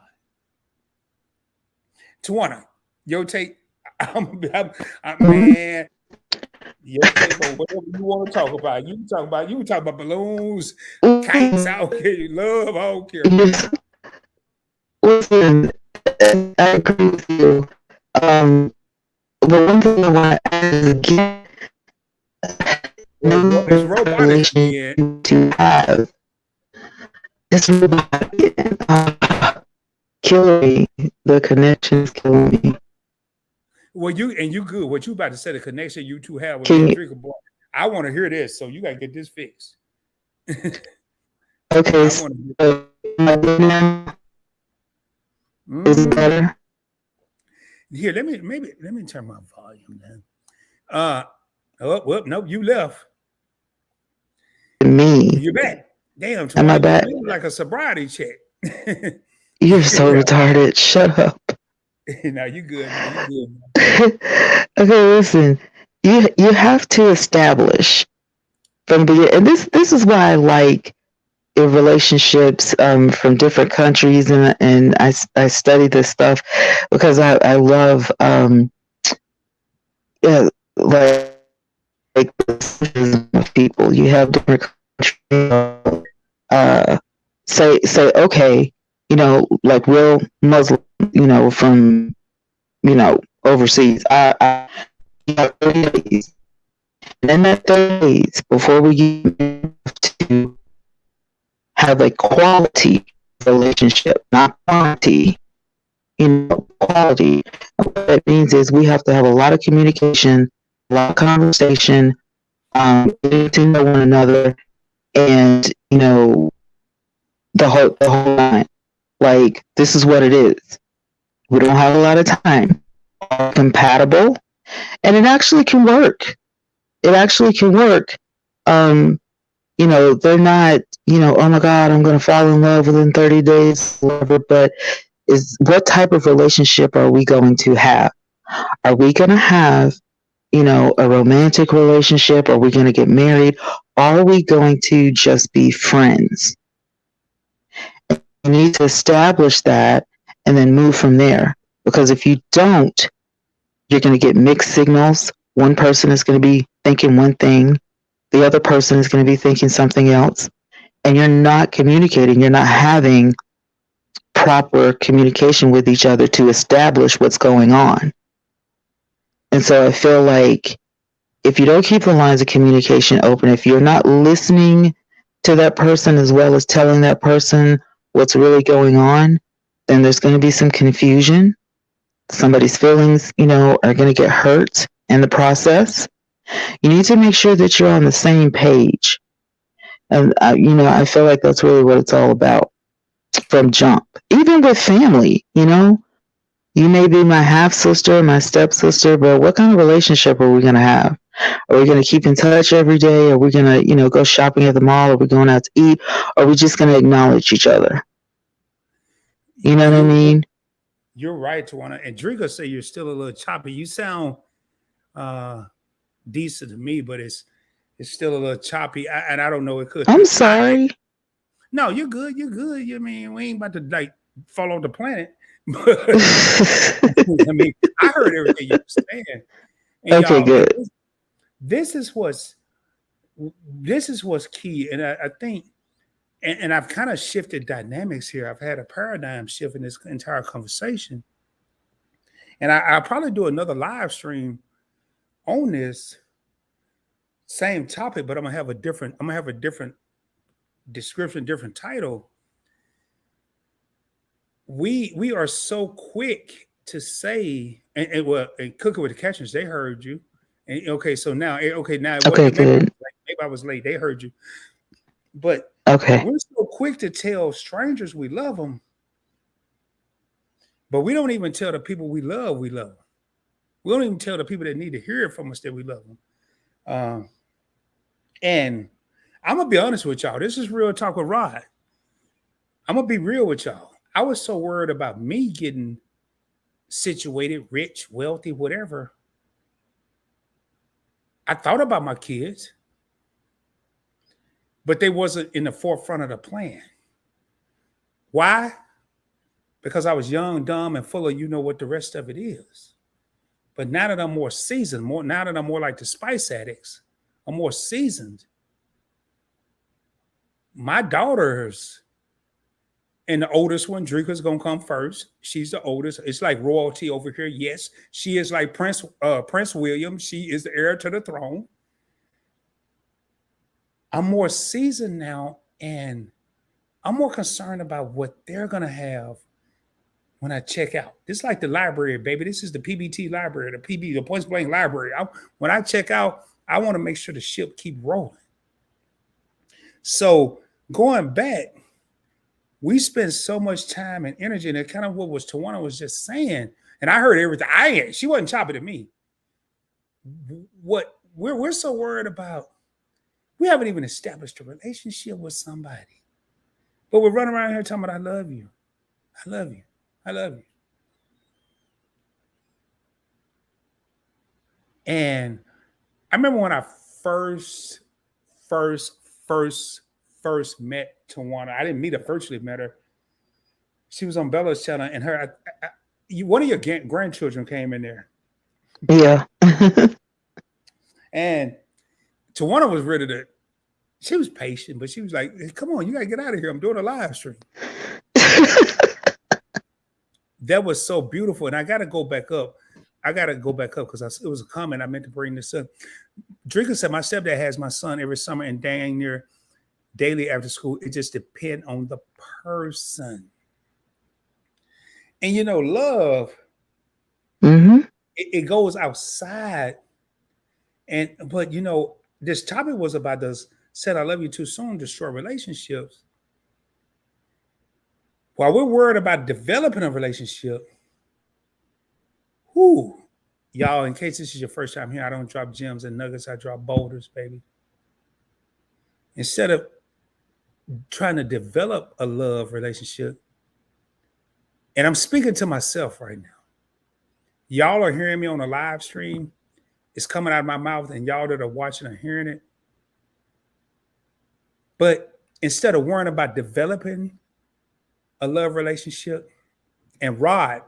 Tawana, your take. Man, your take on whatever you want to talk about. You can talk about balloons, kites. I don't care. Love, I don't care. Listen, I agree with you. But one thing I want to add is again, it's robotic again. To have it's robotic. Killing me. The connection is killing me. Well, you good. What you about to say, the connection you two have with the drinker boy. I want to hear this, so you got to get this fixed. Okay, so is it better? Here, let me turn my volume down. Nope, you left. Me. You're back. Damn, am I back? Like a sobriety check. You're so retarded. Shut up. No, you good. Okay, listen. You have to establish from the beginning, and this is why I like in relationships from different countries, and I study this stuff because I love like people. You have different countries. Say okay, you know, like real Muslim, you know, from, you know, overseas. I have 30 days. And in that 30 days, before we get to have a quality relationship, not quantity, you know, quality. And what that means is we have to have a lot of communication, a lot of conversation, getting to know one another, and, you know, the whole line. Like, this is what it is. We don't have a lot of time. Are compatible, and it actually can work. It actually can work. You know, they're not, you know, oh my God, I'm going to fall in love within 30 days, whatever, but what type of relationship are we going to have? Are we going to have, you know, a romantic relationship? Are we going to get married? Are we going to just be friends? You need to establish that and then move from there. Because if you don't, you're going to get mixed signals. One person is going to be thinking one thing. The other person is going to be thinking something else. And you're not communicating. You're not having proper communication with each other to establish what's going on. And so I feel like if you don't keep the lines of communication open, if you're not listening to that person as well as telling that person what's really going on, then there's going to be some confusion. Somebody's feelings, are going to get hurt in the process. You need to make sure that you're on the same page. And, I feel like that's really what it's all about from jump. Even with family, you may be my half sister, my stepsister, but what kind of relationship are we going to have? Are we going to keep in touch every day? Are we going to, go shopping at the mall? Are we going out to eat? Or are we just going to acknowledge each other? You know what I mean? You're right, Tawana. And Drika say you're still a little choppy. You sound decent to me, but it's still a little choppy. And I don't know. It could. I'm sorry. No, you're good. You're good. I mean, we ain't about to fall off the planet. I heard everything you were saying. And okay, good. This is what's key, and I think, and I've kind of shifted dynamics here. I've had a paradigm shift in this entire conversation, and I'll probably do another live stream on this same topic, but I'm gonna have a different description, different title. We are so quick to say, and Cooking with the Catchers, they heard you. And okay, so now, good. Maybe I was late. They heard you, but we're so quick to tell strangers we love them, but we don't even tell the people we love we love them. We don't even tell the people that need to hear it from us that we love them. And I'm gonna be honest with y'all. This is real talk with Rod. I'm gonna be real with y'all. I was so worried about me getting situated, rich, wealthy, whatever. I thought about my kids, but they wasn't in the forefront of the plan. Why? Because I was young, dumb, and full of what the rest of it is. But now that I'm more seasoned, now that I'm more like the Spice Addicts, I'm more seasoned. My daughters, and the oldest one, Drika's gonna come first. She's the oldest. It's like royalty over here. Yes, she is like Prince William. She is the heir to the throne. I'm more seasoned now, and I'm more concerned about what they're gonna have when I check out. This is like the library, baby. This is the PBT library, the Point Blank library. When I check out, I want to make sure the ship keep rolling. So going back, we spend so much time and energy, and it kind of what was Tawana was just saying, and I heard everything. She wasn't chopping to me. What we're so worried about, we haven't even established a relationship with somebody, but we're running around here talking about, I love you, I love you, I love you. And I remember when I first met Tawana. I didn't meet her, virtually met her. She was on Bella's channel, and one of your grandchildren came in there. Yeah. And Tawana was ready to, she was patient, but she was like, come on, you got to get out of here. I'm doing a live stream. That was so beautiful. And I got to go back up. Because it was a comment I meant to bring this up. Drika said, my stepdad has my son every summer and dang near daily after school. It just depends on the person. And love, it goes outside. But this topic was about this said I love you too soon, destroy relationships. While we're worried about developing a relationship, y'all, in case this is your first time here, I don't drop gems and nuggets, I drop boulders, baby. Instead of trying to develop a love relationship, and I'm speaking to myself right now. Y'all are hearing me on a live stream. It's coming out of my mouth, and y'all that are watching are hearing it. But instead of worrying about developing a love relationship, and Rod,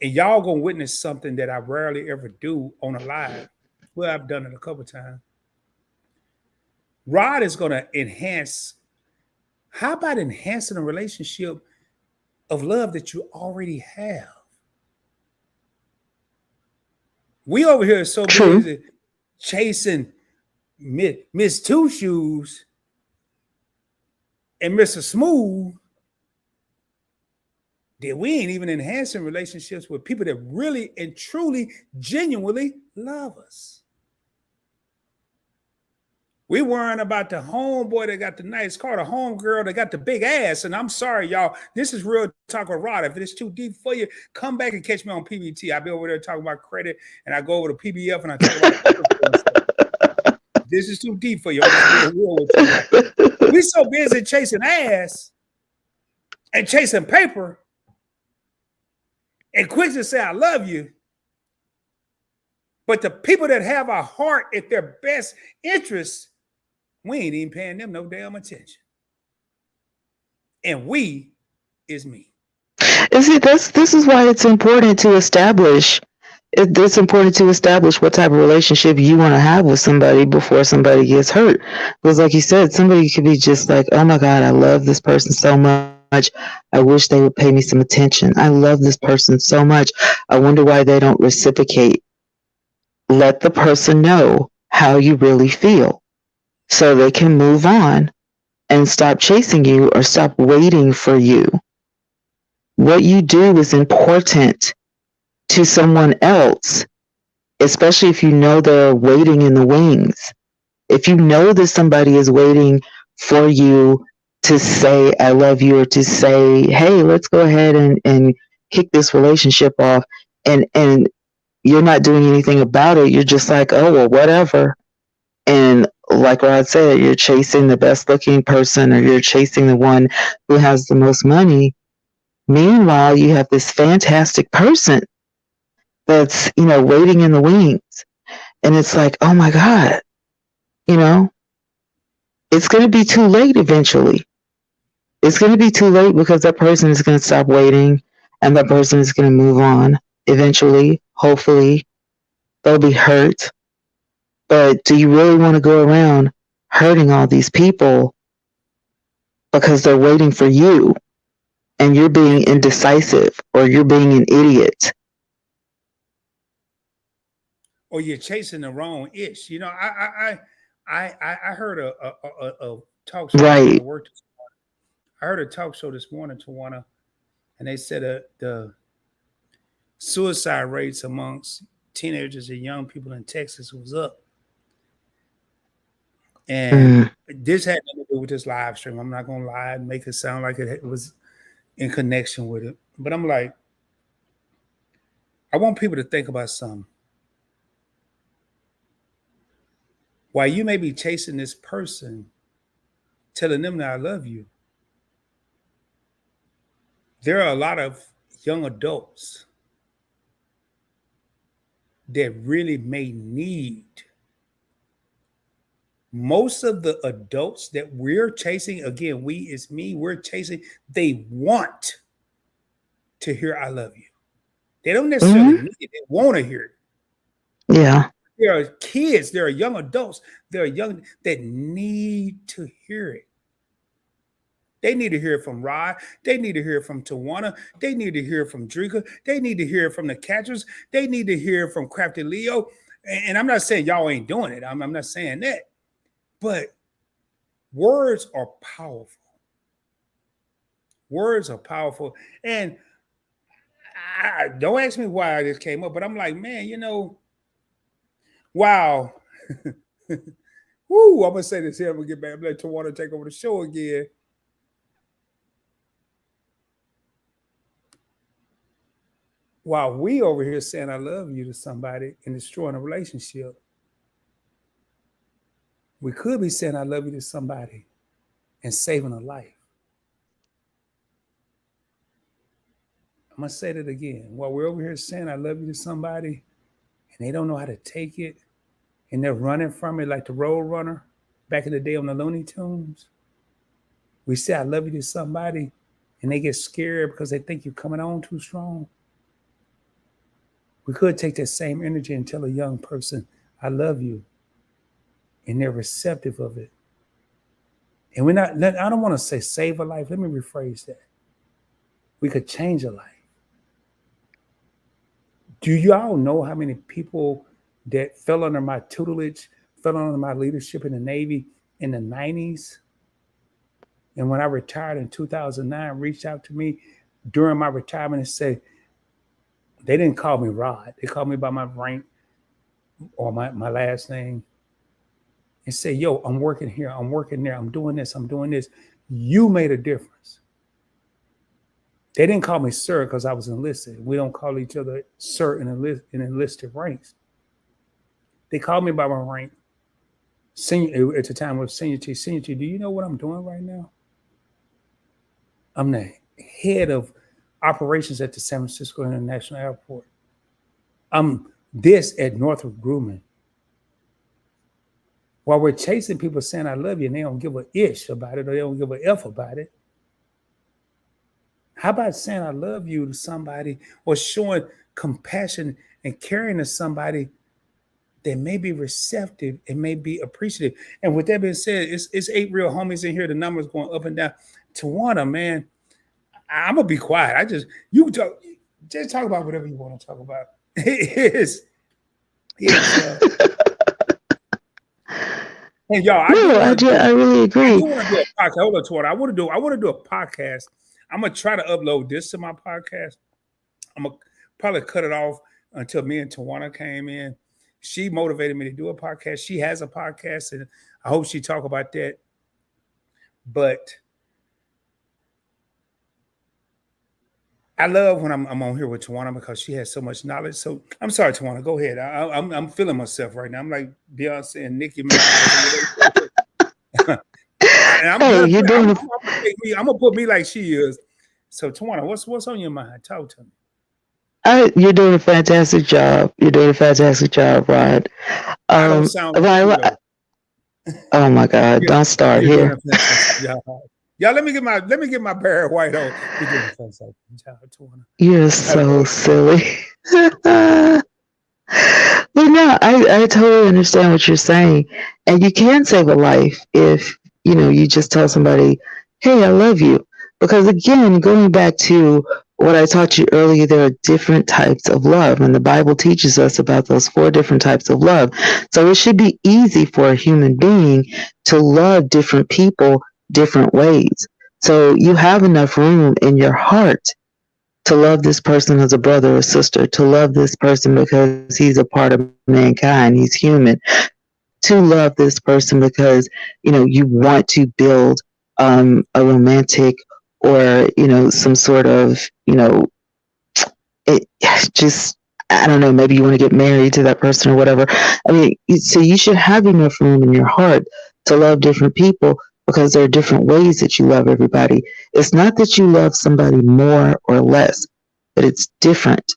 and y'all gonna witness something that I rarely ever do on a live. Well, I've done it a couple of times. Rod is gonna enhance. How about enhancing a relationship of love that you already have. We over here are so True. busy chasing Miss Two Shoes and Mr. Smooth that we ain't even enhancing relationships with people that really and truly, genuinely love us. We worrying about the homeboy that got the nice car, the homegirl that got the big ass. And I'm sorry, y'all. This is real talk with Rod. If it's too deep for you, come back and catch me on PBT. I'll be over there talking about credit, and I go over to PBF and I talk about this is too deep for you. We so busy chasing ass and chasing paper and quick to say I love you. But the people that have our heart at their best interest, we ain't even paying them no damn attention. And we is me. And see, this is why it's important to establish. It's important to establish what type of relationship you want to have with somebody before somebody gets hurt. Because, like you said, somebody could be just like, "Oh my God, I love this person so much. I wish they would pay me some attention. I love this person so much. I wonder why they don't reciprocate." Let the person know how you really feel so they can move on and stop chasing you or stop waiting for you. What you do is important to someone else, especially if you know they're waiting in the wings. If you know that somebody is waiting for you to say, "I love you," or to say, "Hey, let's go ahead and kick this relationship off," and you're not doing anything about it, you're just like, "Oh, well, whatever." And like Rod said, you're chasing the best looking person, or you're chasing the one who has the most money. Meanwhile, you have this fantastic person that's, waiting in the wings. And it's like, oh my God, it's going to be too late eventually. It's going to be too late because that person is going to stop waiting and that person is going to move on eventually. Hopefully, they'll be hurt. But do you really want to go around hurting all these people because they're waiting for you and you're being indecisive or you're being an idiot? Or you're chasing the wrong itch. I heard a talk show. Right. I heard a talk show this morning, Tawana, and they said the suicide rates amongst teenagers and young people in Texas was up. And this had nothing to do with this live stream. I'm not going to lie and make it sound like it was in connection with it. But I'm like, I want people to think about something. While you may be chasing this person, telling them that I love you, there are a lot of young adults that really may need. Most of the adults that we're chasing, again, we is me, we're chasing, they want to hear I love you. They don't necessarily need it, they want to hear it. Yeah. There are kids, there are young adults, there are young that need to hear it. They need to hear it from Rod. They need to hear it from Tawana. They need to hear it from Drika. They need to hear it from the catchers. They need to hear it from Crafty Leo. And I'm not saying y'all ain't doing it. I'm not saying that. But words are powerful. Words are powerful. And don't ask me why this came up, but I'm like, man, wow. Woo, I'm going to say this here. I'm going to get back. I'm going to let Tawana take over the show again. While we over here saying I love you to somebody and destroying a relationship, we could be saying I love you to somebody and saving a life. I'm going to say that again. While we're over here saying I love you to somebody and they don't know how to take it and they're running from it like the Road Runner back in the day on the Looney Tunes, we say I love you to somebody and they get scared because they think you're coming on too strong. We could take that same energy and tell a young person, I love you. And they're receptive of it. And I don't want to say save a life. Let me rephrase that. we could change a life. Do y'all know how many people that fell under my tutelage, fell under my leadership in the Navy in the 90s? And when I retired in 2009, reached out to me during my retirement and said, they didn't call me Rod. They called me by my rank or my last name and say, yo, I'm working here. I'm working there. I'm doing this. I'm doing this. You made a difference. They didn't call me sir because I was enlisted. We don't call each other sir in enlisted ranks. They called me by my rank. Senior, at the time of senior chief. Senior chief, do you know what I'm doing right now? I'm the head of operations at the San Francisco International Airport. I'm this at Northrop Grumman. While we're chasing people saying I love you and they don't give a ish about it or they don't give a F about it. How about saying I love you to somebody or showing compassion and caring to somebody that may be receptive and may be appreciative? And with that being said, it's 8 real homies in here. The numbers going up and down. Tawana, man, I'm gonna be quiet. Just talk about whatever you want to talk about. And y'all, I really agree. I want to do a podcast. Hold on, Tawana. I want to do a podcast. I'm gonna try to upload this to my podcast. I'm gonna probably cut it off until me and Tawana came in. She motivated me to do a podcast. She has a podcast, and I hope she talk about that. But I love when I'm on here with Tawana because she has so much knowledge. So I'm sorry, Tawana, go ahead. I'm feeling myself right now. I'm like Beyonce and Nicki Minaj. And I'm gonna put me like she is. So Tawana, what's on your mind? Talk to me. You're doing a fantastic job. Rod. Rod, oh my God! Don't start here. Y'all, let me get my Barry White on. You're so silly. But no, I totally understand what you're saying, and you can save a life if you just tell somebody, "Hey, I love you." Because again, going back to what I taught you earlier, there are different types of love, and the Bible teaches us about those 4 different types of love. So it should be easy for a human being to love different people different ways. So you have enough room in your heart to love this person as a brother or sister, to love this person because he's a part of mankind, he's human, to love this person because you want to build a romantic or some sort of I don't know, maybe you want to get married to that person or whatever. I mean, so you should have enough room in your heart to love different people because there are different ways that you love everybody. It's not that you love somebody more or less, but it's different.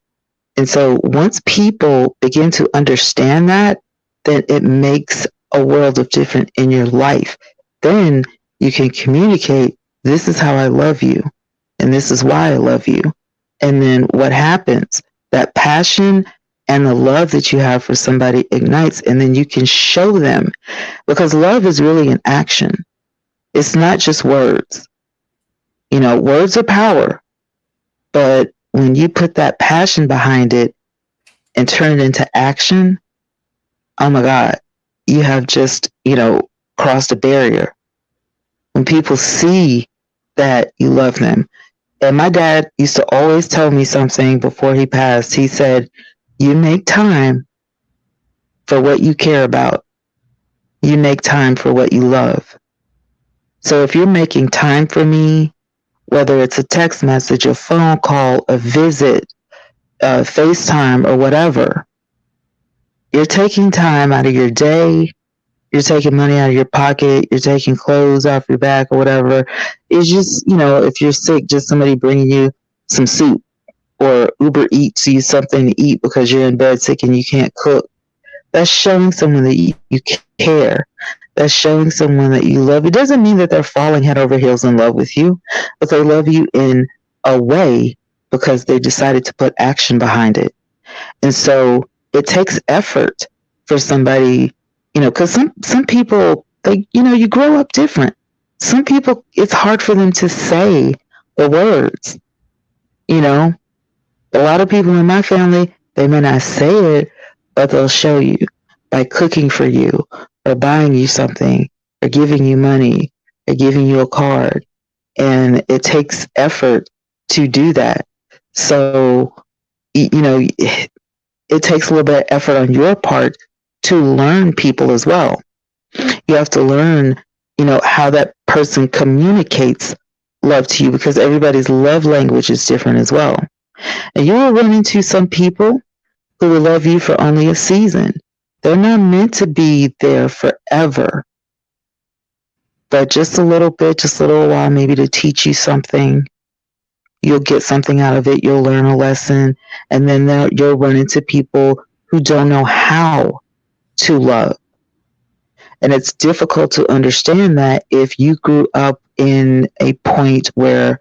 And so once people begin to understand that, then it makes a world of difference in your life. Then you can communicate, this is how I love you, and this is why I love you. And then what happens? That passion and the love that you have for somebody ignites, and then you can show them, because love is really an action. It's not just words. Words are power, but when you put that passion behind it and turn it into action, oh my God, you have just, crossed a barrier. When people see that you love them. And my dad used to always tell me something before he passed. He said, you make time for what you care about. You make time for what you love. So if you're making time for me, whether it's a text message, a phone call, a visit, FaceTime, or whatever, you're taking time out of your day. You're taking money out of your pocket. You're taking clothes off your back or whatever. It's just, if you're sick, just somebody bringing you some soup, or Uber Eats you something to eat because you're in bed sick and you can't cook. That's showing someone that you care. That's showing someone that you love. It doesn't mean that they're falling head over heels in love with you, but they love you in a way because they decided to put action behind it. And so it takes effort for somebody, because some people, you grow up different. Some people, it's hard for them to say the words. You know, a lot of people in my family, they may not say it, but they'll show you by cooking for you or buying you something or giving you money or giving you a card. And it takes effort to do that. So, you know, it takes a little bit of effort on your part to learn people as well. You have to learn, you know, how that person communicates love to you, because everybody's love language is different as well. And you will run into some people who will love you for only a season. They're not meant to be there forever, but just a little bit, just a little while, maybe to teach you something. You'll get something out of it. You'll learn a lesson. And then you'll run into people who don't know how to love. And it's difficult to understand that if you grew up in a point where,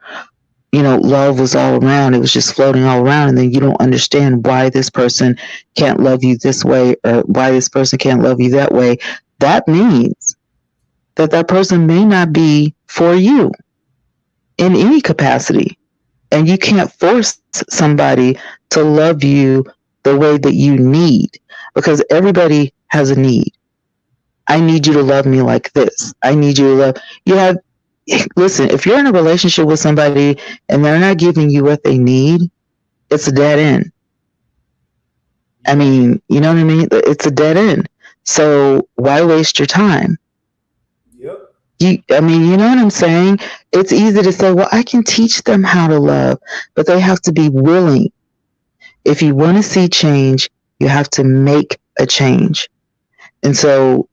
you know, love was all around, it was just floating all around, and then you don't understand why this person can't love you this way or why this person can't love you that way. That means that that person may not be for you in any capacity. And you can't force somebody to love you the way that you need, because everybody has a need. I need you to love me like this. I need you to love. Listen, if you're in a relationship with somebody and they're not giving you what they need, it's a dead end. I mean, you know what I mean? It's a dead end. So why waste your time? I mean, you know what I'm saying? It's easy to say, well, I can teach them how to love, but they have to be willing. If you want to see change, you have to make a change. And so,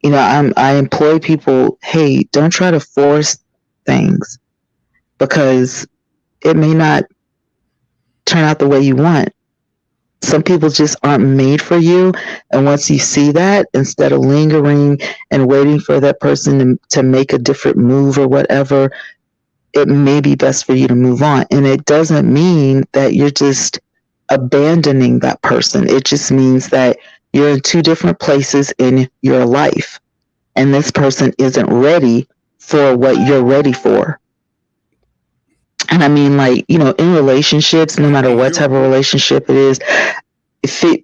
you know, I employ people, hey, don't try to force things, because it may not turn out the way you want. Some people just aren't made for you. And once you see that, instead of lingering and waiting for that person to make a different move or whatever, it may be best for you to move on. And it doesn't mean that you're just abandoning that person. It just means that you're in two different places in your life, and this person isn't ready for what you're ready for. And I mean, like, you know, in relationships, no matter what type of relationship it is,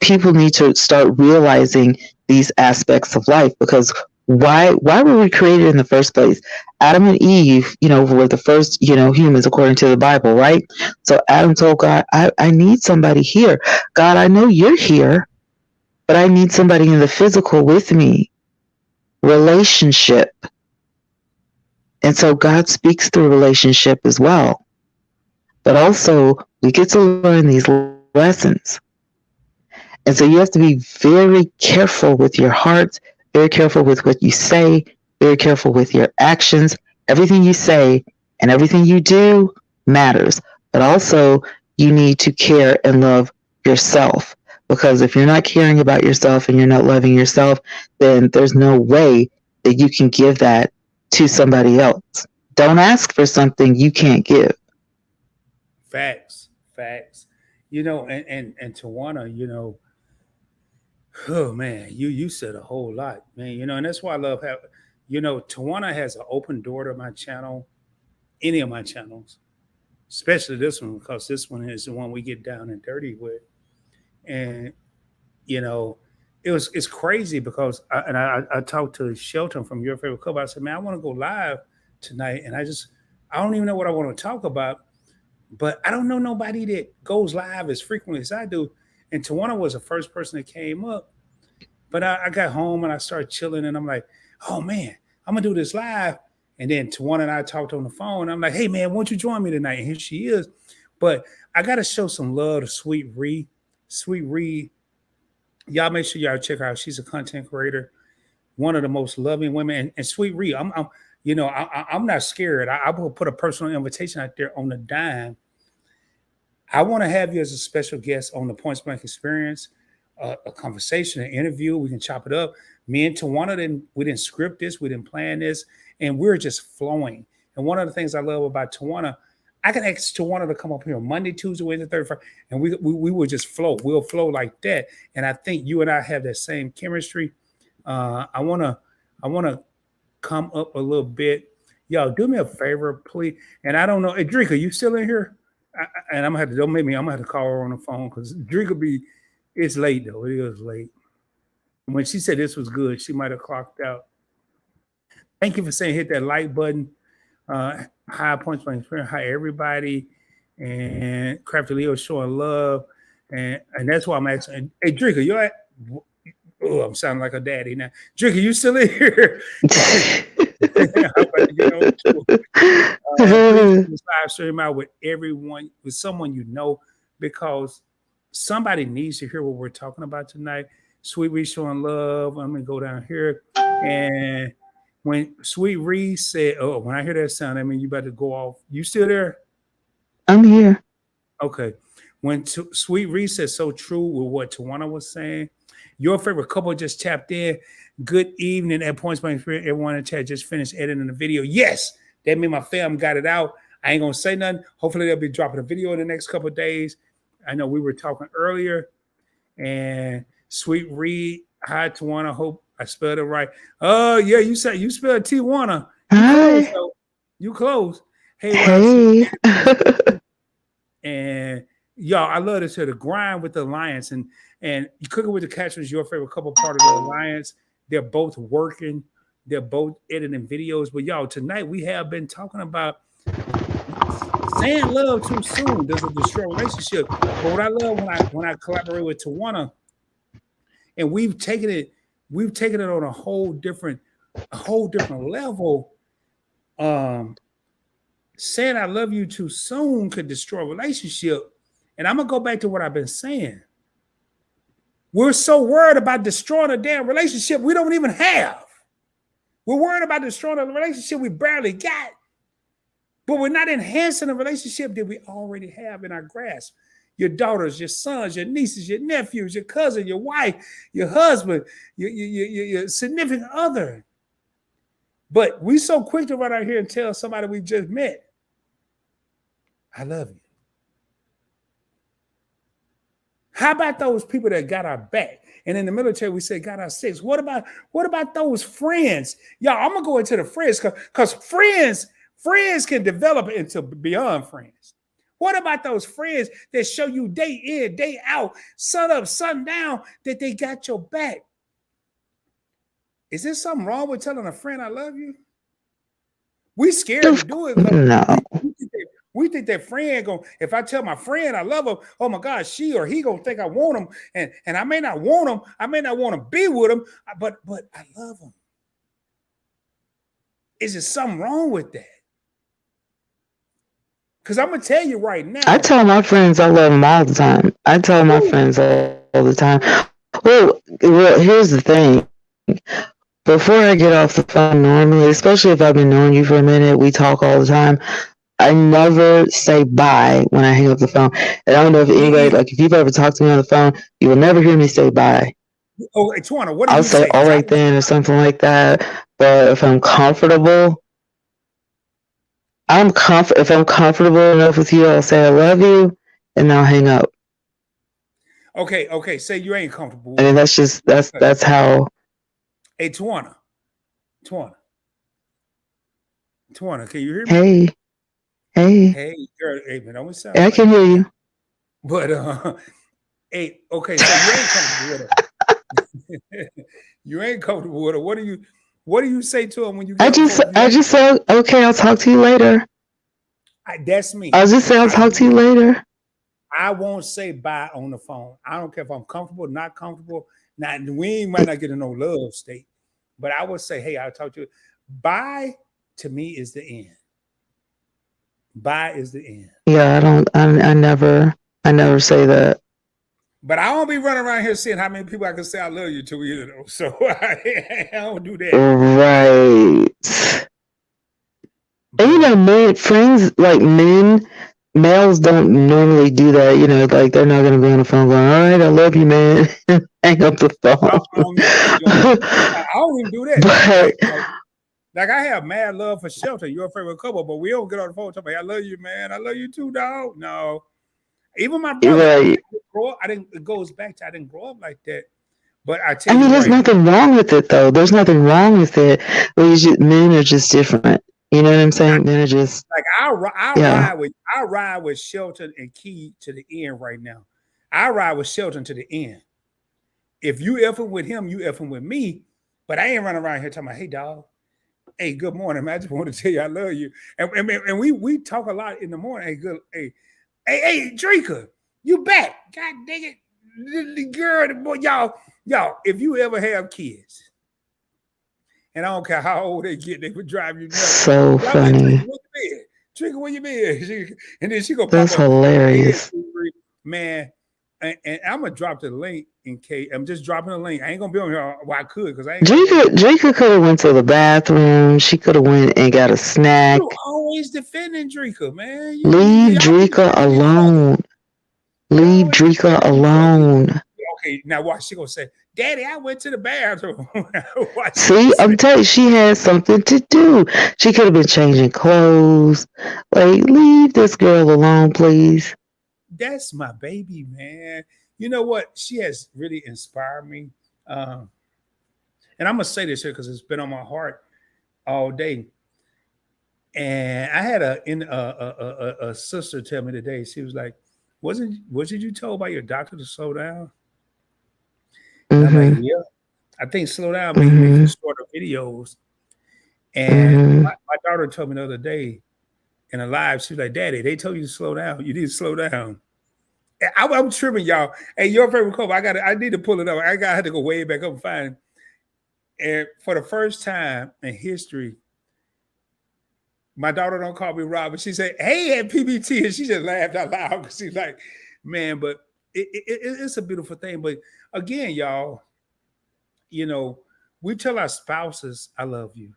people need to start realizing these aspects of life, because why were we created in the first place? Adam and Eve, you know, were the first, you know, humans according to the Bible, right? So Adam told God, I need somebody here. God, I know you're here, but I need somebody in the physical with me. Relationship. And so God speaks through relationship as well. But also, we get to learn these lessons. And so you have to be very careful with your heart, very careful with what you say, very careful with your actions. Everything you say and everything you do matters. But also, you need to care and love yourself. Because if you're not caring about yourself and you're not loving yourself, then there's no way that you can give that to somebody else. Don't ask for something you can't give. Facts. You know, and Tawana, you know, oh man, you said a whole lot, man. You know, and that's why I love how, you know, Tawana has an open door to my channel, any of my channels, especially this one, because this one is the one we get down and dirty with. And you know, it's crazy because I talked to Shelton from Your Favorite Club. I said, man, I want to go live tonight, and I don't even know what I want to talk about, but I don't know nobody that goes live as frequently as I do. And Tawana was the first person that came up. But I got home and I started chilling, and I'm like, oh man, I'm gonna do this live. And then Tawana and I talked on the phone. I'm like, hey man, won't you join me tonight? And here she is. But I gotta show some love to Sweet Ree. Sweet Ree, y'all make sure y'all check her out. She's a content creator, one of the most loving women. And Sweet Ree, I'm not scared. I will put a personal invitation out there on the dime. I want to have you as a special guest on the Points Blank Experience, a conversation, an interview. We can chop it up. Me and Tawana, we didn't script this, we didn't plan this, and we're just flowing. And one of the things I love about Tawana, I can ask Tawana to come up here Monday, Tuesday, Wednesday, Thursday, Friday, and we will just flow. We'll flow like that. And I think you and I have that same chemistry. I wanna come up a little bit. Y'all, do me a favor, please. And I don't know, Adrika, you still in here? and I'm gonna have to don't make me. I'm gonna have to call her on the phone because Drake will be. It's late though. It is late. When she said this was good, she might have clocked out. Thank you for saying hit that like button. High points by experience. Hi everybody, and Crafty Leo showing love, and that's why I'm asking. Hey Drake, you at? Oh, I'm sounding like a daddy now. Drake, you still in here? I'm about to get on please live stream out with everyone, with someone you know, because somebody needs to hear what we're talking about tonight. Sweet Reese showing love. I'm gonna go down here, and when Sweet Reese said, "Oh, when I hear that sound, I mean you better go off." You still there? I'm here. Okay. When Sweet Reese said so true with what Tawana was saying. Your favorite couple just tapped in. Good evening at Points by Experience. Everyone in chat just finished editing the video. Yes, that means my fam got it out. I ain't gonna say nothing. Hopefully they'll be dropping a video in the next couple of days. I know we were talking earlier. And Sweet Reed, hi Tawana. Hope I spelled it right. Oh yeah, you said you spelled Tijuana. You close. Hey. And y'all, I love this here. The grind with the Alliance and you Cooking with the Catch was your favorite couple part of the Alliance. They're both working. They're both editing videos. But y'all, tonight we have been talking about saying love too soon. Does it destroy a relationship? But what I love when I collaborate with Tawana, and we've taken it on a whole different level. Saying I love you too soon could destroy a relationship. And I'm gonna go back to what I've been saying. We're so worried about destroying a damn relationship we don't even have. We're worried about destroying a relationship we barely got, but we're not enhancing a relationship that we already have in our grasp. Your daughters, your sons, your nieces, your nephews, your cousin, your wife, your husband, your significant other. But we so quick to run out here and tell somebody we just met, I love you. How about those people that got our back? And in the military, we say got our six. What about those friends? Y'all, I'm gonna go into the friends because friends can develop into beyond friends. What about those friends that show you day in, day out, sun up, sun down, that they got your back? Is there something wrong with telling a friend I love you? We scared to do it. No. We think that friend if I tell my friend I love him, oh my God, she or he gonna think I want him. And I may not want him, I may not want to be with him, but I love him. Is there something wrong with that? Because I'm gonna tell you right now. I tell my friends I love them all the time. I tell my friends all the time. Well, here's the thing. Before I get off the phone normally, especially if I've been knowing you for a minute, we talk all the time. I never say bye when I hang up the phone. And I don't know if anybody, like if you've ever talked to me on the phone, you will never hear me say bye. Oh, Tawana, what do I'll you say? All right then or something like that. But if I'm comfortable, if I'm comfortable enough with you, I'll say I love you and I'll hang up. Okay. Say you ain't comfortable. I mean, that's how. Hey, Tawana, can you hear me? Hey, girl, hey, man, don't sound. I can hear you. But hey, okay, so you ain't comfortable with her. You ain't comfortable with her. What do you say to him when you? I just say, okay, I'll talk to you later. That's me. I'll just say I'll talk to you later. I won't say bye on the phone. I don't care if I'm comfortable, not comfortable. Now we might not get in no love state, but I would say, hey, I'll talk to you. Bye to me is the end. Bye is the end. Yeah, I never say that. But I don't be running around here seeing how many people I can say I love you to either though. So I don't do that. Right. And you know, males don't normally do that. You know, like they're not gonna be on the phone going, all right, I love you, man. Hang up the phone. I don't even do that. But, like I have mad love for Shelter, your favorite couple, but we don't get on the phone talking, I love you, man. I love you too, dog. No. Even my brother, right. It goes back to I didn't grow up like that. But I mean, there's nothing wrong with it though. There's nothing wrong with it. Men are just different. You know what I'm saying? Then it just, Like yeah. I ride with Shelton and Key to the end right now. I ride with Shelton to the end. If you effing with him, you effing with me. But I ain't running around here talking about, hey dog, hey, good morning, man. I just want to tell you I love you. And we talk a lot in the morning. Hey, good, hey, Drika, you back. God dang it. The girl, the boy, y'all, if you ever have kids, and I don't care how old they get, they would drive you nuts. So funny. Drika, where you been? And then she gonna That's pop up. hilarious. Man, and I'm gonna drop the link in case I'm just dropping the link. I ain't gonna be on here. Well, I could because I ain't. Drika could have went to the bathroom. She could have went and got a snack. You always defending Drika, man. Leave Drika alone. Leave Drika alone. Okay, now watch. She gonna say, "Daddy, I went to the bathroom." See, I'm telling you, she had something to do. She could have been changing clothes. Like, leave this girl alone, please. That's my baby, man. You know what? She has really inspired me. And I'm gonna say this here because it's been on my heart all day. And I had a sister tell me today. She was like, wasn't you told by your doctor to slow down?" And I'm like, yeah. I think slow down means making shorter videos. And my daughter told me the other day in a live, she was like, "Daddy, they told you to slow down. You need to slow down." I'm tripping, y'all. Hey, your favorite quote. I need to pull it up. I had to go way back up and find it. And for the first time in history, my daughter don't call me Rob, but she said, "Hey," at PBT, and she just laughed out loud because she's like, man, but it's a beautiful thing. But again, y'all, you know, we tell our spouses, "I love you."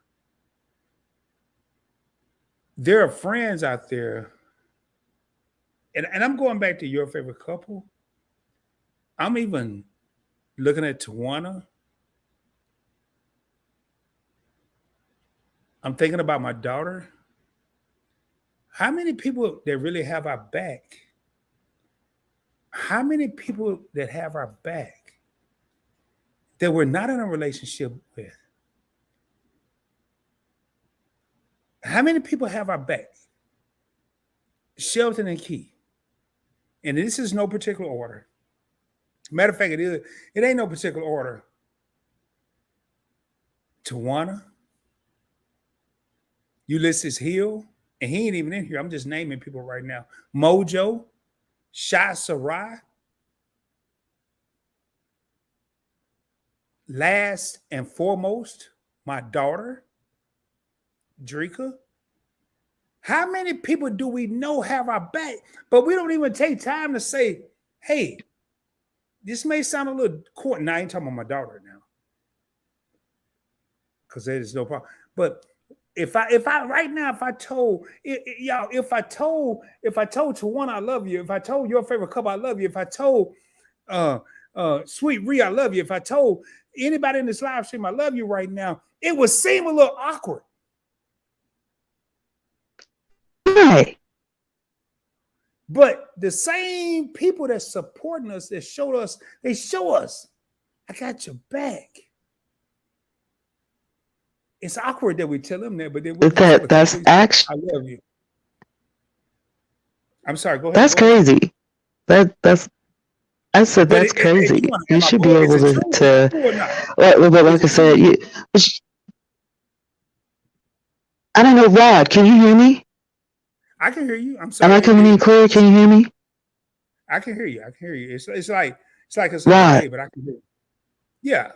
There are friends out there, and I'm going back to your favorite couple. I'm even looking at Tawana. I'm thinking about my daughter. How many people that really have our back? How many people that have our back that we're not in a relationship with? How many people have our back? Shelton and Key. And this is no particular order. Matter of fact, it ain't no particular order. Tawana, Ulysses Hill, and he ain't even in here. I'm just naming people right now. Mojo, Shah Sarai. Last and foremost, my daughter, Drika. How many people do we know have our back, but we don't even take time to say, hey, this may sound a little corny. Now, I ain't talking about my daughter now, because there's no problem. But if I right now, if I told y'all, if I told Tawana I love you, if I told your favorite couple I love you, if I told Sweet Ree I love you, if I told anybody in this live stream I love you right now, it would seem a little awkward. Right. But the same people that supporting us, that showed us, they show us, I got your back. It's awkward that we tell them that, but then that's actually, I love you. I'm sorry, go ahead. That's crazy. I said that's crazy. You should be able to but like I said, I don't know, Rod, can you hear me? I can hear you. I'm sorry. Am I coming in clear? Can you hear me? I can hear you. It's like it's Rod, but I can hear you. Yeah.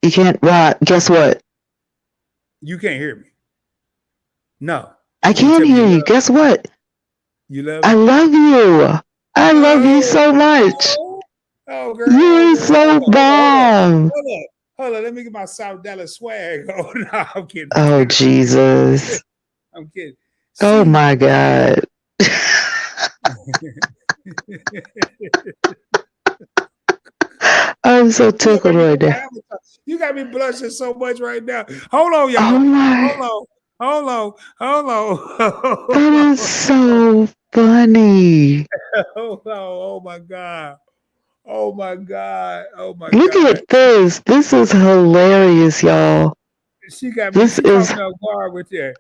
You can't, Rod, guess what? You can't hear me. No. I can hear you. Guess what? You love me? I love you. I love you so much. Oh, girl. You're so bomb. Hold on. Let me get my South Dallas swag. Oh, no, I'm kidding. Oh, Jesus. I'm kidding. Oh, my God. I'm so tickled right now. You got me blushing so much right now. Hold on, y'all. Hold on. That is so funny. Oh my God. Look at this. This is hilarious, y'all. She got me. This She caught is me off guard with that.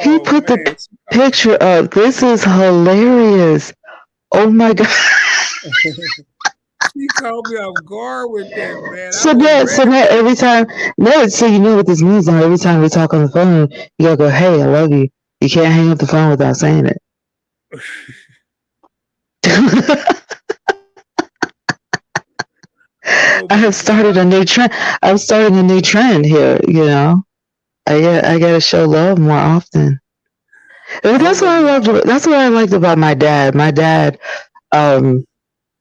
he Oh put the man, picture up. This is hilarious. Oh my god. she caught me off guard with that, man. I So wasn't that, ready so now for every time, no, so you know what this means now. Every time we talk on the phone, you gotta go, "Hey, I love you." You can't hang up the phone without saying it. Oh I my have started god. a new trend. I'm starting a new trend here. You know, I gotta show love more often. And that's Hold what up, I loved. y'all. That's what I liked about my dad. My dad, um,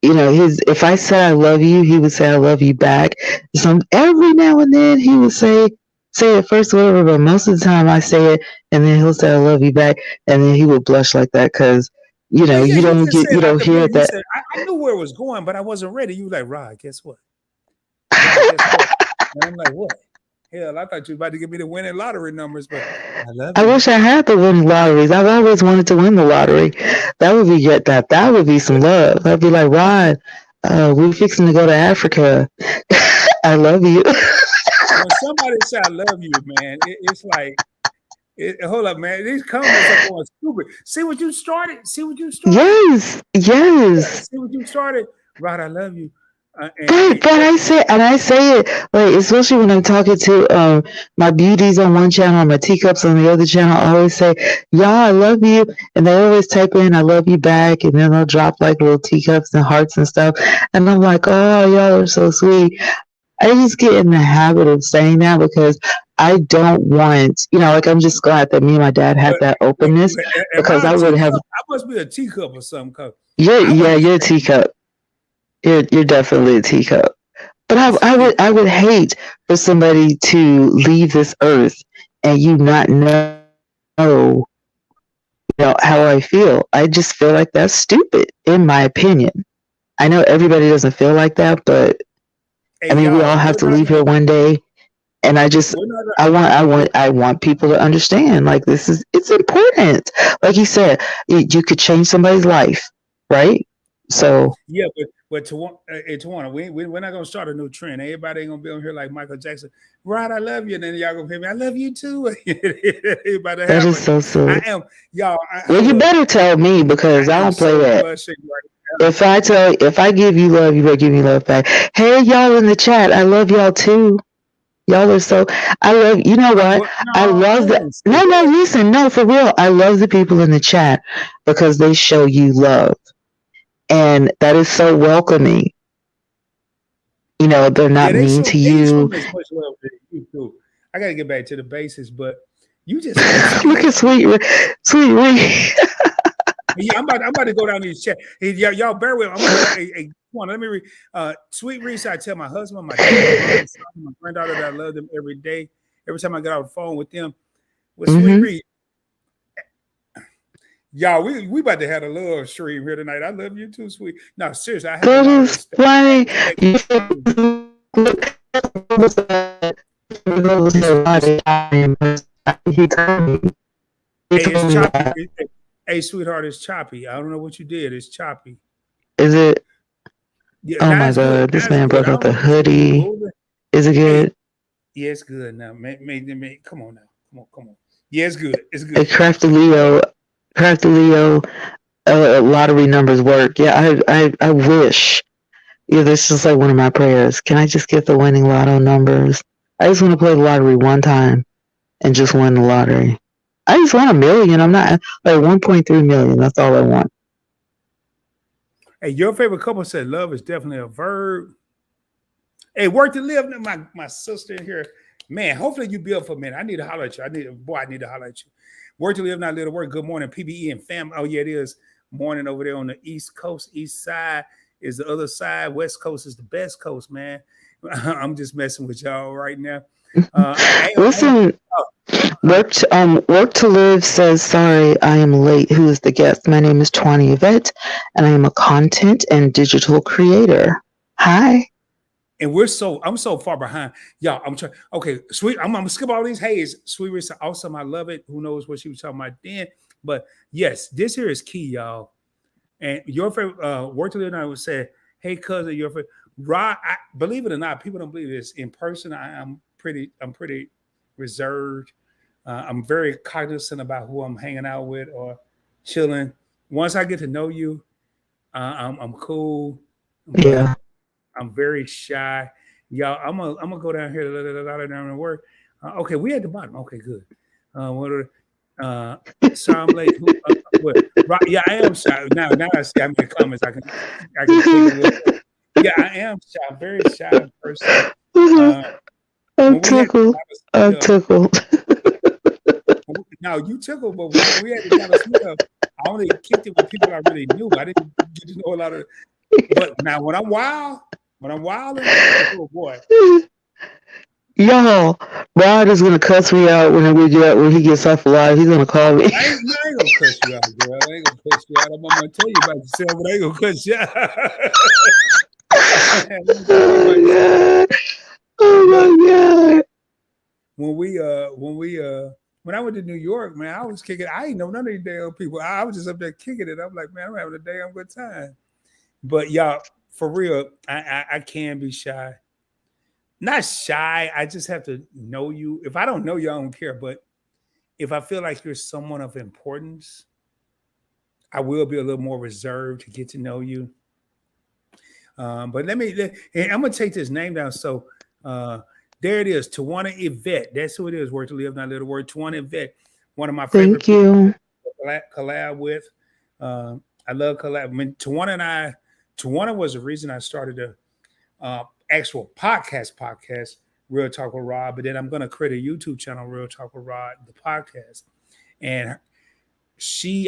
you know, his if I said I love you, he would say I love you back. Some every now and then he would say it first, whatever, but most of the time I say it, and then he'll say I love you back, and then he would blush like that because you know Well, yeah, you just you said out don't the hear blue. You that. said I knew where it was going, but I wasn't ready. You were like, Rod, guess what? Guess what? And I'm like, what? Hell, I thought you were about to give me the winning lottery numbers, but I love I you. wish I had the win lotteries. I've always wanted to win the lottery. That would be good. That would be some love. I'd be like, Rod, we're fixing to go to Africa. I love you. When somebody say I love you, man, it's like, hold up, man. These comments are going stupid. See what you started? See what you started? Yes, Yeah, yes. see what you started? Rod, I love you. But I say it like especially when I'm talking to my beauties on one channel, my teacups on the other channel. I always say, "Y'all, I love you," and they always type in "I love you" back, and then they'll drop like little teacups and hearts and stuff. And I'm like, "Oh, y'all are so sweet." I just get in the habit of saying that because I don't want, you know, like I'm just glad that me and my dad had but, that openness am because I a I would have. teacup? I must be a teacup or something. Cause You're I would yeah, be you're a saying, teacup. You're definitely a teacup. But I would hate for somebody to leave this earth and you not know, you know how I feel. I just feel like that's stupid, in my opinion. I know everybody doesn't feel like that, but hey, I mean, we all y'all, have we're to not leave gonna, here one day, and we're not, I want people to understand. Like it's important. Like you said, you could change somebody's life, right? So yeah, but Tawana, we're not gonna start a new trend. Everybody ain't gonna be on here like Michael Jackson. Rod, I love you, and then y'all gonna pay me. I love you too. It about to that is happen. so I silly. am, y'all. Well, Hold you up. better tell me I because I am don't play so that. blushing right If I give you love, you better give me love back. Hey, y'all in the chat, I love y'all too. Y'all are so. I love. You know now. what? Well, no, I I love the. wouldn't say No, no. that. Listen, no, for real. I love the people in the chat because they show you love, and that is so welcoming. You know, they're Yeah, not mean to they show you. me as much love as you too. I gotta get back to the basics, but you just keep Look saying, at sweet Ree. yeah, I'm about to go down these chat. Hey, y'all bear with me. I'm gonna go down. Hey, come on, let me read. Sweet Reese, I tell my husband, my daughter, my mother, son, my granddaughter that I love them every day. Every time I get off the phone with them. With Sweet Mm-hmm. Reese, y'all, we about to have a love stream here tonight. I love you too, Sweet. No, seriously, I have a That lot of is respect. funny. Respect You for you. It's it's he told me. He hey, it's told me choppy. that. Hey, sweetheart, it's choppy. I don't know what you did. It's choppy. Is it? Yeah, Oh now my it's good. God! Now This it's man good. broke I out don't the know what you did. hoodie. Moving. Is it Hey, good? yeah, it's good now. Come on now. Come on. Yeah, it's good. It's A good. Crafty Leo, Crafty Leo. Lottery numbers work. Yeah, I wish. Yeah, this is like one of my prayers. Can I just get the winning lotto numbers? I just want to play the lottery one time and just win the lottery. I just want 1 million. I'm not like 1.3 million. That's all I want. Hey, your favorite couple said love is definitely a verb. Hey, work to live. My sister here. Man, hopefully you be up for a minute. I need to holler at you. I need to holler at you. Work to live, not live to work. Good morning, PBE and fam. Oh, yeah, it is morning over there on the East Coast. East side is the other side. West Coast is the best coast, man. I'm just messing with y'all right now. Listen, Huh? Work to Live says, sorry, I am late. Who is the guest? My name is Twani Yvette, and I am a content and digital creator. Hi. And I'm so far behind. Y'all, I'm trying. Okay, sweet. I'm gonna skip all these haze. Sweet Rich, awesome. I love it. Who knows what she was talking about then? But yes, this here is key, y'all. And your favorite work to live and I would say, hey cousin, your favorite Rod, believe it or not, people don't believe this. In person, I'm pretty reserved. I'm very cognizant about who I'm hanging out with or chilling. Once I get to know you, I'm cool, but Yeah. I'm very shy. Y'all, I'm gonna go down here, down to work. Okay, we at the bottom. Okay, good. What are sorry, I'm late. What? Right, yeah, I am shy. Now I see. I'm in the comments. I can take it a little bit. Yeah, I am shy. I'm very shy person. I'm When we had tickled. I'm tickled. now you tickled, but when we had the Dallas meetup, I only kicked it with people I really knew. I didn't get to know a lot of. But now when I'm wilding, oh boy. Y'all, Rod is gonna cuss me out when he gets off live. He's gonna call me. I ain't gonna cuss you out, girl. I ain't gonna cuss you out. I'm gonna tell you about yourself, but I ain't gonna cuss you out. Oh my god! Oh my god! When I went to New York, man, I was kicking. I ain't know none of these damn people. I was just up there kicking it. I'm like, man, I'm having a damn good time. But y'all, for real, I can be shy. Not shy. I just have to know you. If I don't know you, I don't care. But if I feel like you're someone of importance, I will be a little more reserved to get to know you. But I'm gonna take this name down. So there it is, Tawana Yvette. That's who it is. Word to live, not little word. Tawana Yvette, one of my favorite people to collab with. I love collab. I mean, Tawana was the reason I started a actual podcast, Real Talk with Rod. But then I'm gonna create a YouTube channel, Real Talk with Rod, the podcast. And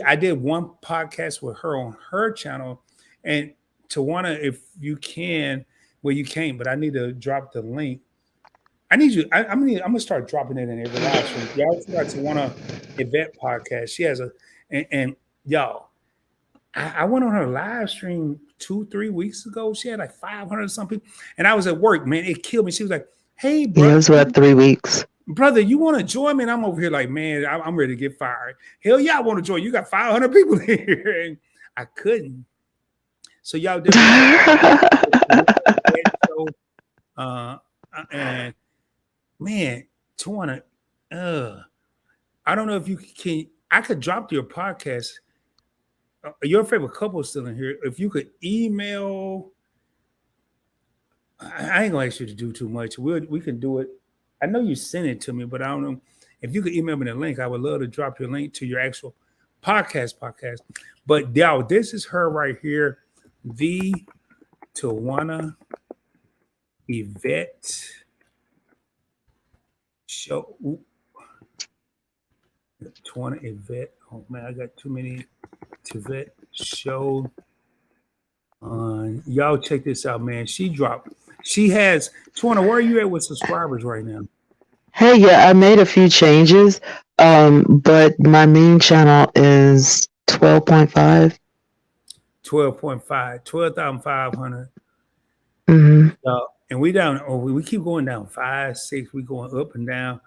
I did one podcast with her on her channel. And Tawana, if you can, well, you can't, but I need to drop the link. I need you. I'm gonna start dropping it in every live stream. Y'all got Tawana Yvette podcast. She has and y'all, I went on her live stream 2-3 weeks ago. She had like 500 something, and I was at work. Man, it killed me. She was like, "Hey, brother, it was about 3 weeks. Brother, you want to join me?" And I'm over here like, man, I'm ready to get fired. Hell yeah, I want to join. You got 500 people here, and I couldn't. So y'all did. And man, Tawana, I don't know if you can. I could drop your podcast. Your favorite couple is still in here. If you could email, I ain't gonna ask you to do too much. We can do it. I know you sent it to me, but I don't know if you could email me the link. I would love to drop your link to your actual podcast. But y'all, this is her right here, the Tawana Yvette show. Tawana Yvette. Oh man, I got too many. Yvette show. Y'all check this out, man. She has Tawana. Where are you at with subscribers right now? Hey, yeah, I made a few changes, but my main channel is 12.5. 12,500. Mm-hmm. And we down. Oh, we keep going down 5, 6. We going up and down.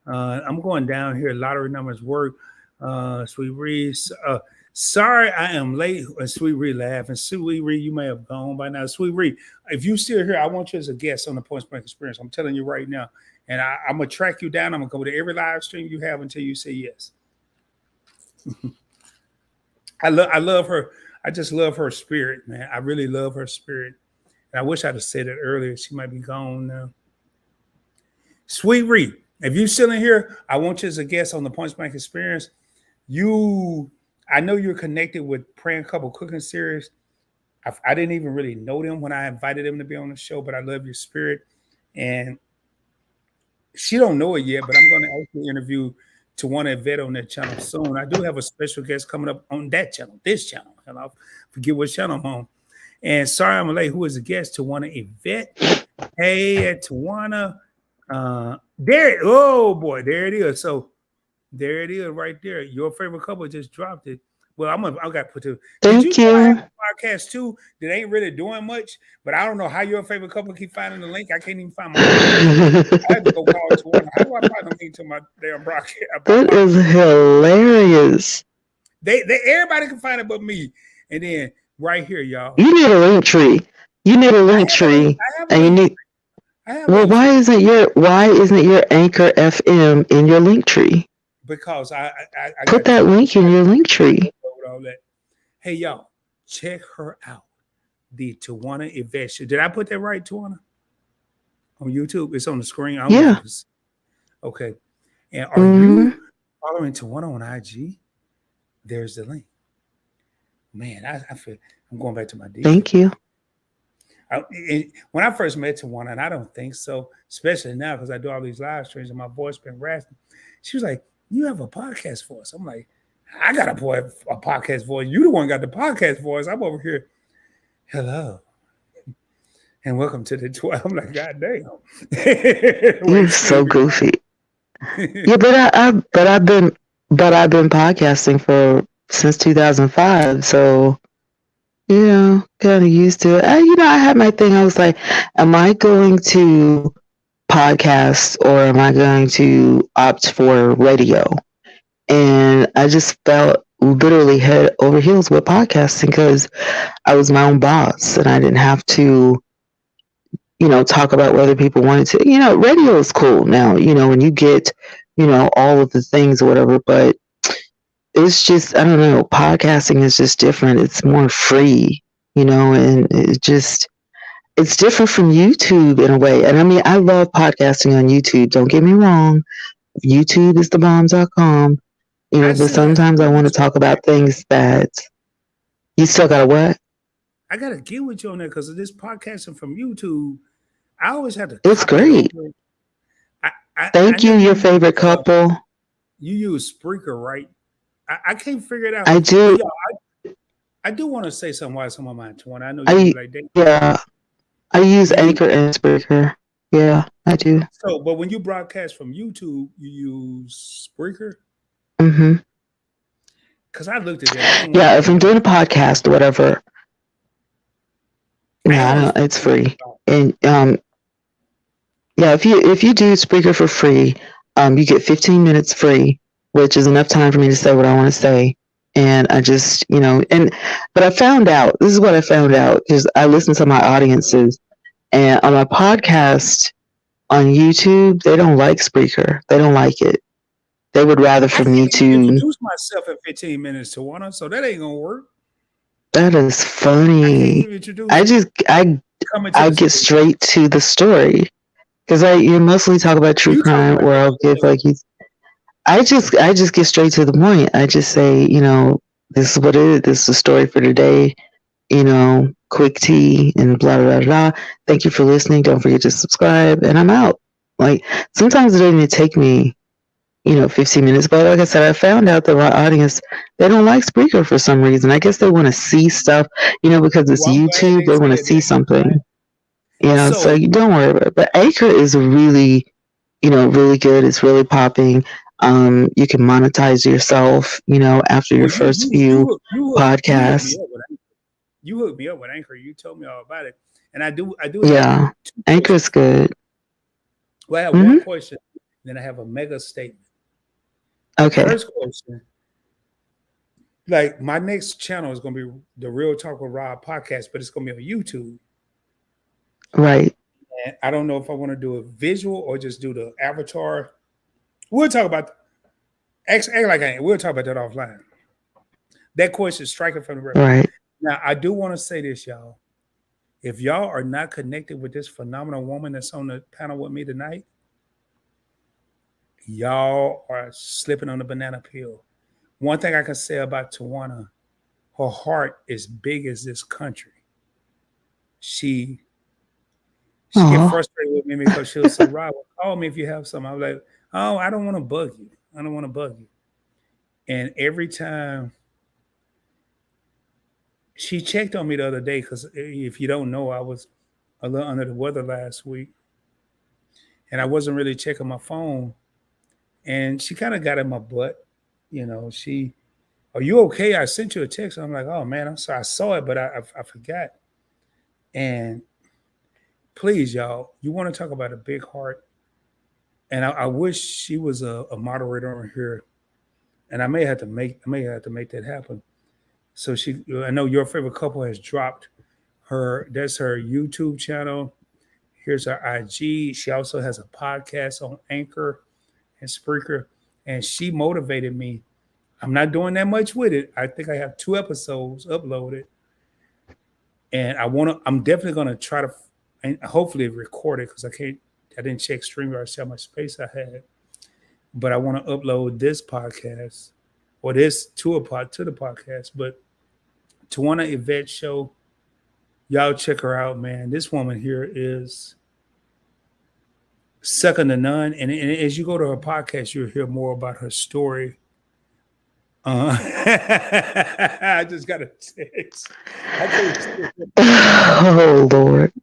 I'm going down here. Lottery numbers work. Sweet Reed. Sorry, I am late. Sweet Reed laughing. Sweet Reed, you may have gone by now. Sweet Reed, if you still here, I want you as a guest on the Point Blank Experience. I'm telling you right now. And I'm gonna track you down. I'm gonna go to every live stream you have until you say yes. I love her. I just love her spirit, man. I really love her spirit. And I wish I'd have said it earlier. She might be gone now. Sweet Reed, if you still in here, I want you as a guest on the Point Blank Experience. I know you're connected with Praying Couple Cooking Series. I didn't even really know them when I invited them to be on the show, but I love your spirit. And she don't know it yet, but I'm going to actually interview Tawana Yvette on that channel soon. I do have a special guest coming up on that channel, this channel. And I'll forget what channel I'm on. And sorry I'm late. Who is the guest? Tawana Yvette. Hey, Tawana. Oh boy, there it is. So there it is right there. Your favorite couple just dropped it. Well, I got to put it. Thank you. Have a podcast too that ain't really doing much, but I don't know how your favorite couple keep finding the link. I can't even find my I had to go call it to one. How do I find the link to my damn broadcast? That is hilarious. They everybody can find it but me. And then right here, y'all. You need a link tree. And you need I have Well, a why isn't your Anchor FM in your link tree? because I Put got that link in your link tree. all that. Hey y'all, check her out. The Tawana Yvette Show. Did I put that right, Tawana? On YouTube? It's on the screen. I don't know if Yeah. you can see. Okay. And are Mhm. you following Tawana on IG? There's the link. Man, I feel I'm going back to my DJ. Thank you. When I first met Tawana, and I don't think so, especially now because I do all these live streams and my voice been raspy. She was like, "You have a podcast voice." I'm like, "I got a podcast voice. You the one got the podcast voice. I'm over here. Hello, and welcome to the 12." I'm like, "God damn." You're so goofy. Yeah, but I've been podcasting since 2005, so kind of used to it. I had my thing. I was like, am I going to podcast or am I going to opt for radio? And I just felt literally head over heels with podcasting because I was my own boss and I didn't have to, talk about whether people wanted to. Radio is cool now, when you get, all of the things or whatever, but it's just, I don't know, podcasting is just different. It's more free, and it's different from YouTube in a way. And I mean, I love podcasting on YouTube. Don't get me wrong. YouTube is thebomb.com, but sometimes I want to talk about things that you still got to what? I got to get with you on that because of this podcasting from YouTube. I always have to. It's great. Thank you, your favorite couple. You use Spreaker, right? I can't figure it out. I do. I do want to say something while some of mine, Tawana. I know you like that. Yeah. I use Anchor and Spreaker. Yeah, I do. So, but when you broadcast from YouTube, you use Spreaker? Mm-hmm. Because I looked at that. Yeah, if I'm doing a podcast or whatever, it's free. And if you do Spreaker for free, you get 15 minutes free, which is enough time for me to say what I want to say. And I just, but I found out, this is what I found out, because I listen to my audiences, and on my podcast on YouTube, they don't like Spreaker. They don't like it. They would rather for me to introduce myself in 15 minutes, Tawana, so that ain't gonna work. That is funny. I get straight to the story because you mostly talk about true crime, or I'll give I just get straight to the point. I just say, this is what it is. This is the story for today. Quick tea and blah, blah, blah. Thank you for listening. Don't forget to subscribe. And I'm out. Like, sometimes it doesn't even take me, 15 minutes. But like I said, I found out that my audience, they don't like Spreaker for some reason. I guess they want to see stuff, because it's YouTube. They want to see something. So you don't worry about it. But Anchor is really, really good. It's really popping. You can monetize yourself, after your first few podcasts. You hooked me up with Anchor. You told me all about it. And I do. Yeah. Anchor's good. Well, I have one question. Then I have a mega statement. Okay. First question. Like, my next channel is going to be the Real Talk with Rob podcast, but it's going to be on YouTube. Right. And I don't know if I want to do a visual or just do the avatar. We'll talk about we'll talk about that offline. That question is striking from the record. Right. Now, I do want to say this, y'all. If y'all are not connected with this phenomenal woman that's on the panel with me tonight, y'all are slipping on the banana peel. One thing I can say about Tawana, her heart is big as this country. She get frustrated with me because she'll say, "Rob, call me if you have something." I was like, "Oh, I don't want to bug you. I don't want to bug you." And every time she checked on me the other day, because if you don't know, I was a little under the weather last week, and I wasn't really checking my phone. And she kind of got in my butt. Are you okay? I sent you a text. I'm like, oh man, I'm sorry. I saw it, but I forgot. And please, y'all, you want to talk about a big heart. And I wish she was a moderator on here. And I may have to make that happen. So I know your favorite couple has dropped that's her YouTube channel. Here's her IG. She also has a podcast on Anchor and Spreaker, and she motivated me. I'm not doing that much with it. I think I have 2 episodes uploaded, and I'm definitely gonna try to, and hopefully record it because I didn't check StreamYard, see how much space I had, but I want to upload this podcast or this to the podcast. But Tawana Yvette Show, y'all check her out, man. This woman here is second to none. And as you go to her podcast, you'll hear more about her story. I just got a text. Oh Lord.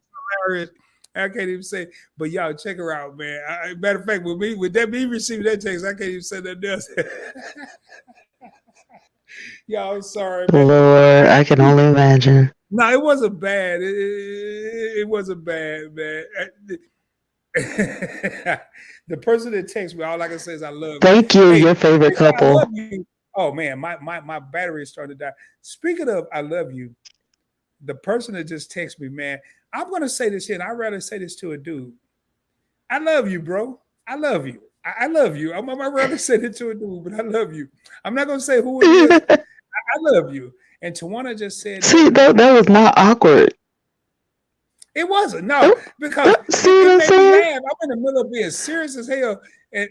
I can't even say, but y'all check her out, man. Matter of fact, with that me receiving that text, I can't even say nothing else. Y'all, I'm sorry, man. Lord, I can only imagine. No, it wasn't bad. It wasn't bad, man. The person that texts me, all I can say is I love you. Thank you, your favorite couple. I love you. Oh man, my battery is starting to die. Speaking of I love you, the person that just texted me, man, I'm gonna say this here, and I'd rather say this to a dude. I love you, bro. I love you. I love you. I'd rather say it to a dude, but I love you. I'm not gonna say who it is. I love you. And Tawana just said, see, that was not awkward. It wasn't, no, because see what I'm saying? I'm in the middle of being serious as hell, and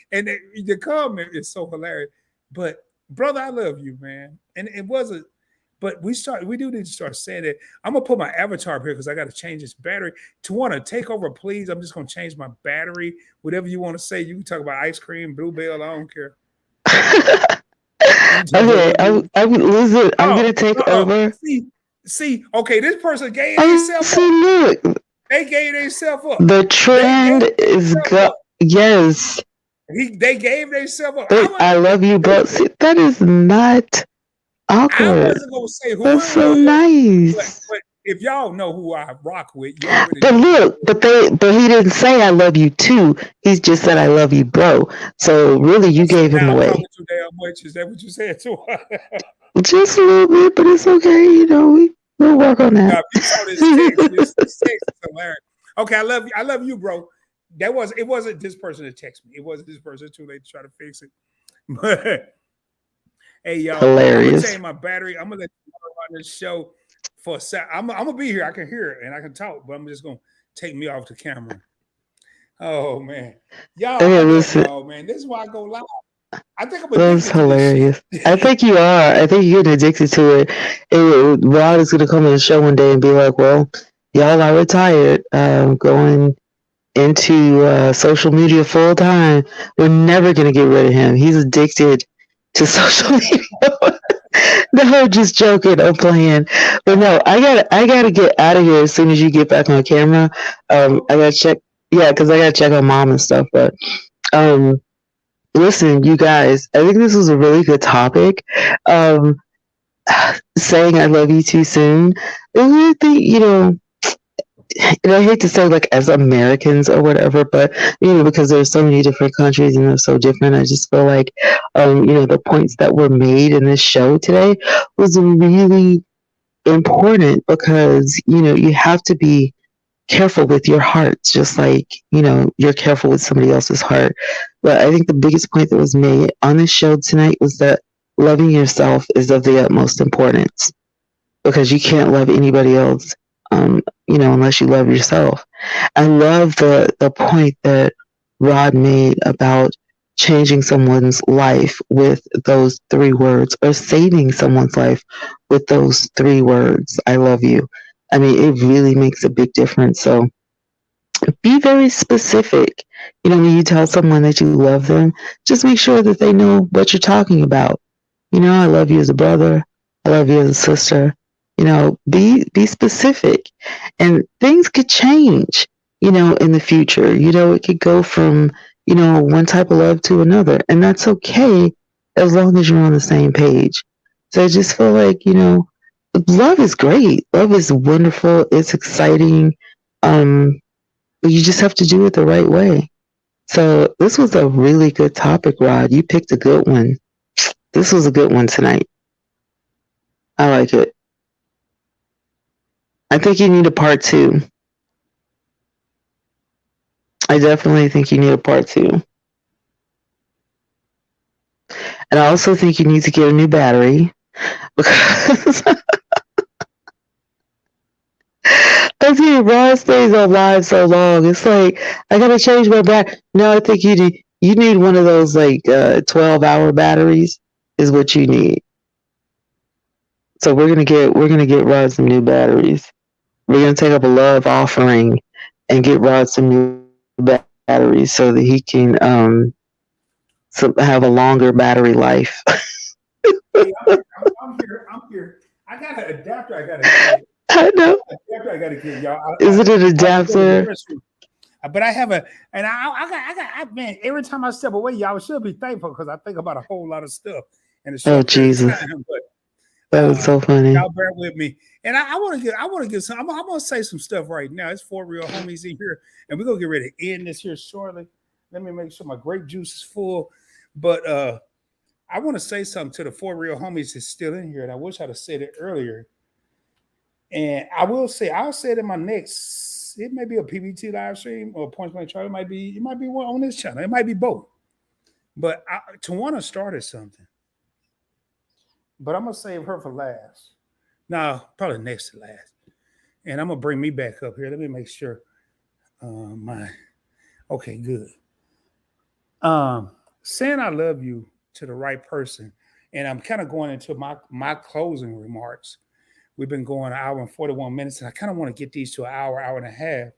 the comment is so hilarious. But brother, I love you, man. And it wasn't, but we do need to start saying it. I'm gonna put my avatar up here because I got to change this battery. Tawana, take over, please. I'm just gonna change my battery. Whatever you want to say, you can talk about ice cream, Bluebell. I don't care. Okay, I'm gonna take over. See, okay, this person gave themselves up. Look, they gave themselves up. The trend is yes. They gave themselves up. I love you, but see, that is not awkward. I wasn't gonna say who. That's so nice. But if y'all know who I rock with, but look, but he didn't say I love you too. He's just said I love you, bro. So really, you gave him away. Too damn much. Is that what you said to her? Just a little bit, but it's okay. You know, we'll work on that. You saw this text is hilarious. Okay, I love you. I love you, bro. It wasn't this person that texted me. It wasn't this person too late to try to fix it. But hey, y'all, hilarious. I'm gonna change my battery. I'm gonna let you run this show for a sec. I'm gonna be here. I can hear it and I can talk, but I'm just gonna take me off the camera. Oh man, y'all, y'all, man, this is why I go live. I think I'm that's hilarious. I think you are. I think you're addicted to it. Rod is gonna come on the show one day and be like, "Well, y'all are retired, going into social media full time. We're never gonna get rid of him. He's addicted to social media." No, just joking. I'm playing. But no, I gotta get out of here as soon as you get back on camera. I gotta check. Yeah, because I gotta check on mom and stuff. But listen, you guys, I think this was a really good topic. Saying I love you too soon. I really think, you know, and I hate to say like as Americans or whatever, but you know, because there's so many different countries and they're so different, I just feel like you know, the points that were made in this show today was really important because, you know, you have to be careful with your heart, just like, you know, you're careful with somebody else's heart. But I think the biggest point that was made on this show tonight was that loving yourself is of the utmost importance because you can't love anybody else, you know, unless you love yourself. I love the point that Rod made about changing someone's life with those 3 words or saving someone's life with those 3 words. I love you. I mean, it really makes a big difference. So be very specific. You know, when you tell someone that you love them, just make sure that they know what you're talking about. You know, I love you as a brother. I love you as a sister. You know, be specific. And things could change, you know, in the future. You know, it could go from, you know, one type of love to another. And that's okay as long as you're on the same page. So I just feel like, you know, love is great. Love is wonderful. It's exciting. But you just have to do it the right way. So this was a really good topic, Rod. You picked a good one. This was a good one tonight. I like it. I think you need a part 2. I definitely think you need a part 2. And I also think you need to get a new battery because I see Ron stays on live so long. It's like I gotta change my battery. No, I think you need one of those like 12-hour batteries is what you need. So we're gonna get Rod some new batteries. We're gonna take up a love offering and get Rod some new batteries so that he can have a longer battery life. Hey, I'm here. I'm here. I got an adapter. I got to get. I know. Adapter. I got to get y'all. Is it an adapter? But I have a, and I man. Every time I step away, y'all should be thankful because I think about a whole lot of stuff. And oh Jesus, but, that was so funny. Y'all bear with me, and I want to get some. I'm gonna say some stuff right now. It's 4 Real Homies in here, and we're gonna get ready to end this here shortly. Let me make sure my grape juice is full, but I want to say something to the 4 Real Homies that's still in here, and I wish I'd have said it earlier. And I'll say it in my next. It may be a PBT live stream or Point Blank Charlie. It might be one on this channel. It might be both. But Tawana started something. But I'm gonna save her for last. No, probably next to last. And I'm gonna bring me back up here. Let me make sure. Okay, good. Saying I love you to the right person, and I'm kind of going into my closing remarks. We've been going 1 hour and 41 minutes, and I kind of want to get these to an hour and a half.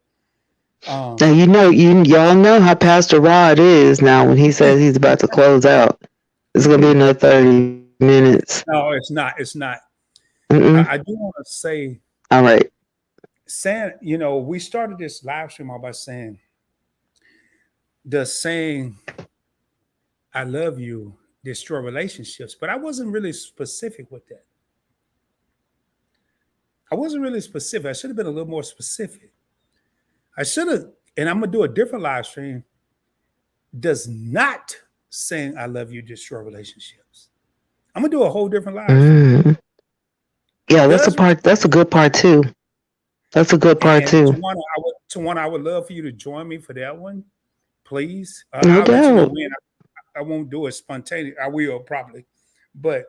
Now y'all know how Pastor Rod is now when he says he's about to close out. It's gonna be another 30 minutes. No, it's not. It's not. I do want to say. All right. Saying, we started this live stream by saying, I love you destroy relationships, but I wasn't really specific with that. I wasn't really specific. I should have been a little more specific. I should have, and I'm gonna do a different live stream. Does not saying I love you destroy relationships. I'm gonna do a whole different live stream. Yeah, that's a good part too. That's a good part too. Tawana, I would love for you to join me for that one, please. No doubt. I won't do it spontaneous. I will probably, but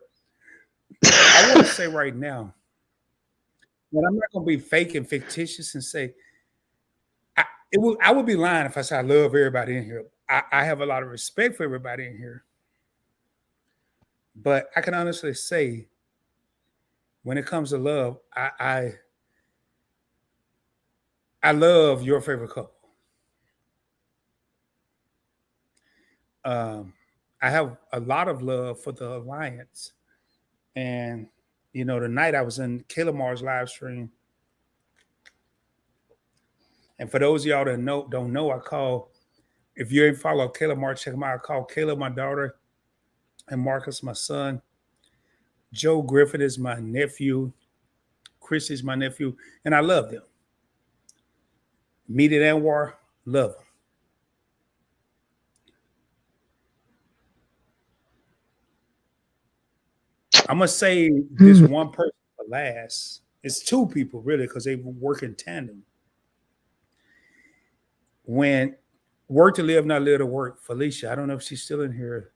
I want to say right now, and I'm not going to be fake and fictitious and say I would be lying if I said I love everybody in here. I have a lot of respect for everybody in here, but I can honestly say, when it comes to love, I love your favorite couple. I have a lot of love for the Alliance. And, tonight I was in Kayla Marr's live stream. And for those of y'all that don't know, if you ain't follow Kayla Marr, check them out. I call Kayla my daughter and Marcus my son. Joe Griffith is my nephew. Chris is my nephew. And I love them. Meet at Anwar, love them. I'm going to say this one person for last. It's 2 people, really, because they work in tandem. When work to live, not live to work, Felicia, I don't know if she's still in here.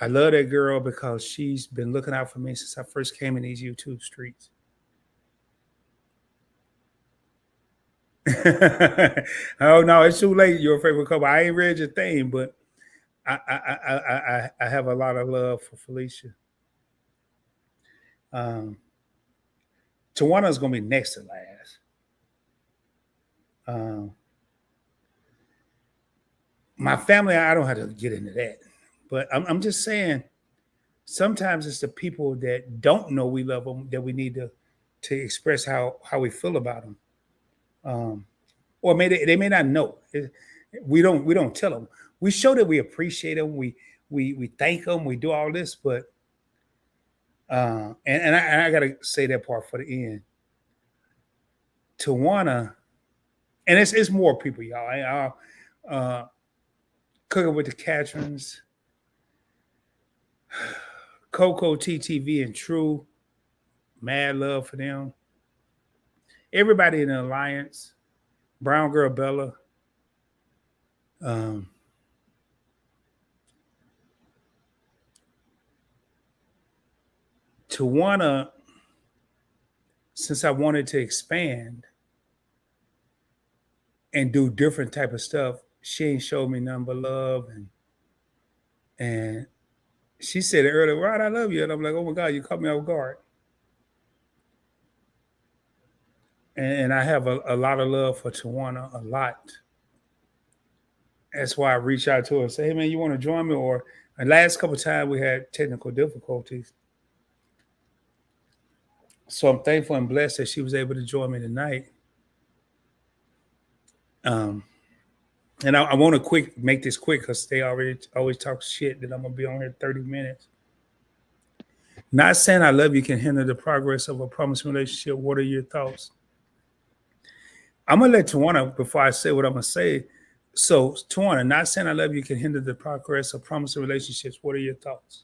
I love that girl because she's been looking out for me since I first came in these YouTube streets. Oh, no, it's too late. Your favorite couple. I ain't read your thing, but I have a lot of love for Felicia. Tawana's gonna be next to last. My family, I don't have to get into that, but I'm just saying, sometimes it's the people that don't know we love them that we need to express how we feel about them. Or they may not know. We don't tell them. We show that we appreciate them. We thank them. We do all this, but and I gotta say that part for the end. Tawana, and it's more people, y'all. Cooking with the Catrins, Coco, TTV, and True. Mad love for them. Everybody in the Alliance. Brown Girl Bella. Um, Tawana, since I wanted to expand and do different type of stuff, she ain't showed me nothing but love, and she said it earlier, Rod, I love you, and I'm like, oh my God, you caught me off guard. And I have a lot of love for Tawana, a lot. That's why I reach out to her and say, hey man, you want to join me? Or the last couple of times we had technical difficulties. So I'm thankful and blessed that she was able to join me tonight. And I want to make this quick because they always talk shit that I'm gonna be on here 30 minutes. Not saying I love you can hinder the progress of a promising relationship. What are your thoughts? I'm gonna let Tawana, before I say what I'm gonna say. So Tawana, not saying I love you can hinder the progress of promising relationships. What are your thoughts?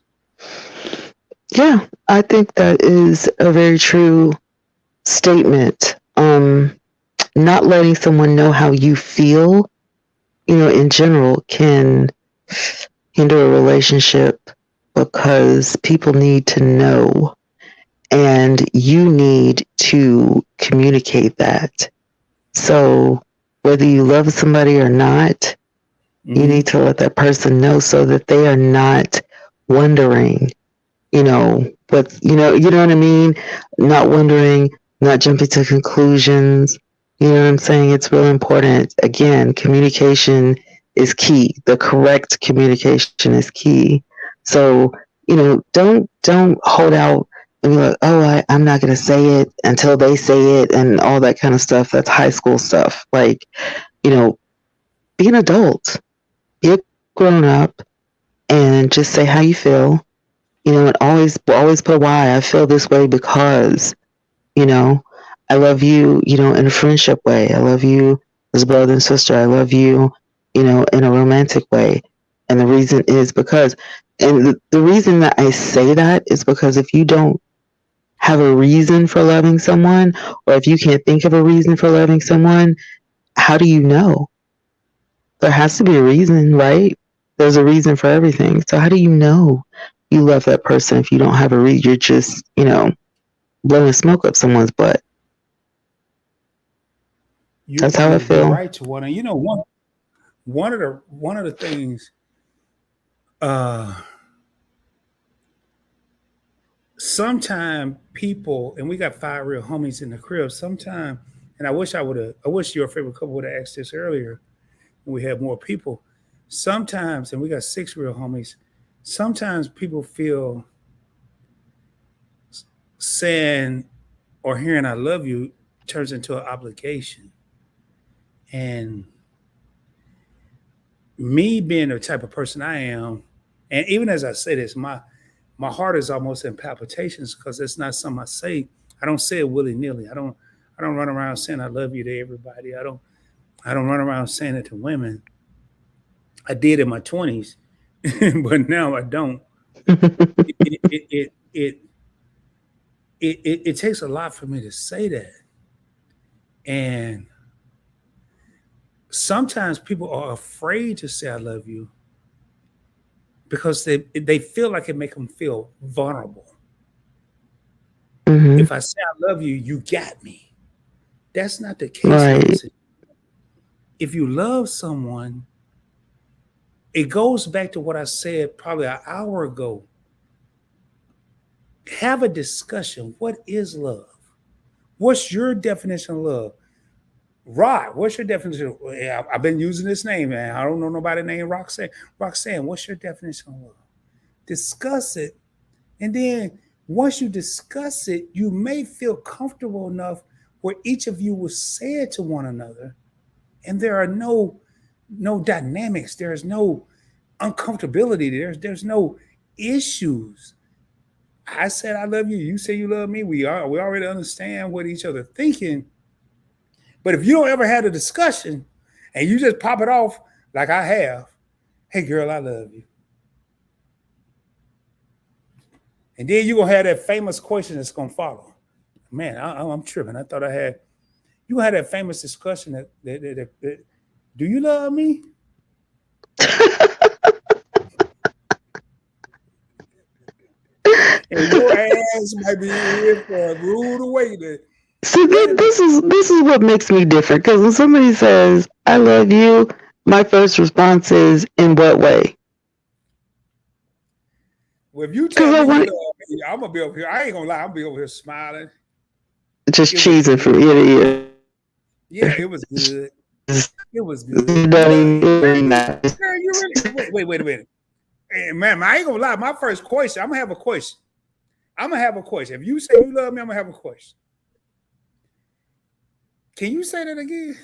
Yeah, I think that is a very true statement. Not letting someone know how you feel, in general, can hinder a relationship because people need to know, and you need to communicate that. So whether you love somebody or not, you need to let that person know so that they are not wondering, what you know what I mean? Not wondering, not jumping to conclusions. You know what I'm saying? It's really important. Again, communication is key. The correct communication is key. So, don't hold out and be like, oh, I'm not going to say it until they say it and all that kind of stuff. That's high school stuff. Like, be an adult, be a grown up, and just say how you feel. And always put why. I feel this way because, I love you, in a friendship way. I love you as a brother and sister. I love you, in a romantic way. And the reason is because, and the reason that I say that is because if you don't have a reason for loving someone, or if you can't think of a reason for loving someone, how do you know? There has to be a reason, right? There's a reason for everything. So how do you know you love that person if you don't have a reason? You're just, blowing smoke up someone's butt. That's how I feel. You're right, Tawana. One of the things sometimes people, and we got 5 real homies in the crib, sometimes, and I wish your favorite couple would have asked this earlier and we had more people. Sometimes, and we got 6 real homies, sometimes people feel saying or hearing I love you turns into an obligation. And me being the type of person I am, and even as I say this, my heart is almost in palpitations because it's not something I say. I don't say it willy-nilly. I don't run around saying I love you to everybody. I don't run around saying it to women. I did in my 20s, but now I don't. It takes a lot for me to say that. And sometimes people are afraid to say I love you because they feel like it makes them feel vulnerable. Mm-hmm. If I say I love you, you got me. That's not the case. Right. If you love someone, it goes back to what I said probably an hour ago. Have a discussion. What is love? What's your definition of love? Rod, what's your definition? I've been using this name, man. I don't know nobody named Roxanne. Roxanne, what's your definition of love? Discuss it. And then once you discuss it, you may feel comfortable enough where each of you will say it to one another. And there are no dynamics. There's no uncomfortability. There's no issues. I said I love you. You say you love me. We already understand what each other thinking. But if you don't ever have a discussion and you just pop it off like I have, hey girl, I love you. And then you're gonna have that famous question that's gonna follow. Man, I'm tripping. I thought I had. You had that famous discussion that do you love me? And your ass might be in for a rude awakening. See, this is what makes me different. Because when somebody says "I love you," my first response is, "In what way?" Well, if you tell me you love me, I'm gonna be over here. I ain't gonna lie, I'm gonna be over here smiling, just cheesing from ear to ear. Yeah, it was good. It was good. Girl, you really wait a minute. Hey, man, I ain't gonna lie. My first question, I'm gonna have a question. If you say you love me, I'm gonna have a question. Can you say that again?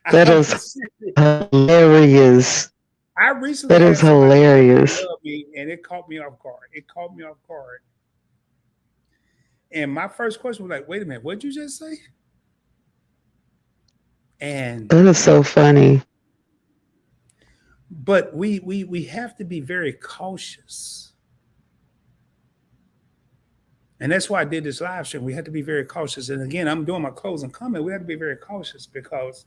That is hilarious. I recently that is hilarious. Me, and it caught me off guard. And my first question was like, wait a minute, what'd you just say? And that is so funny. But we have to be very cautious. And that's why I did this live stream. We had to be very cautious. And again, I'm doing my closing comment. We have to be very cautious because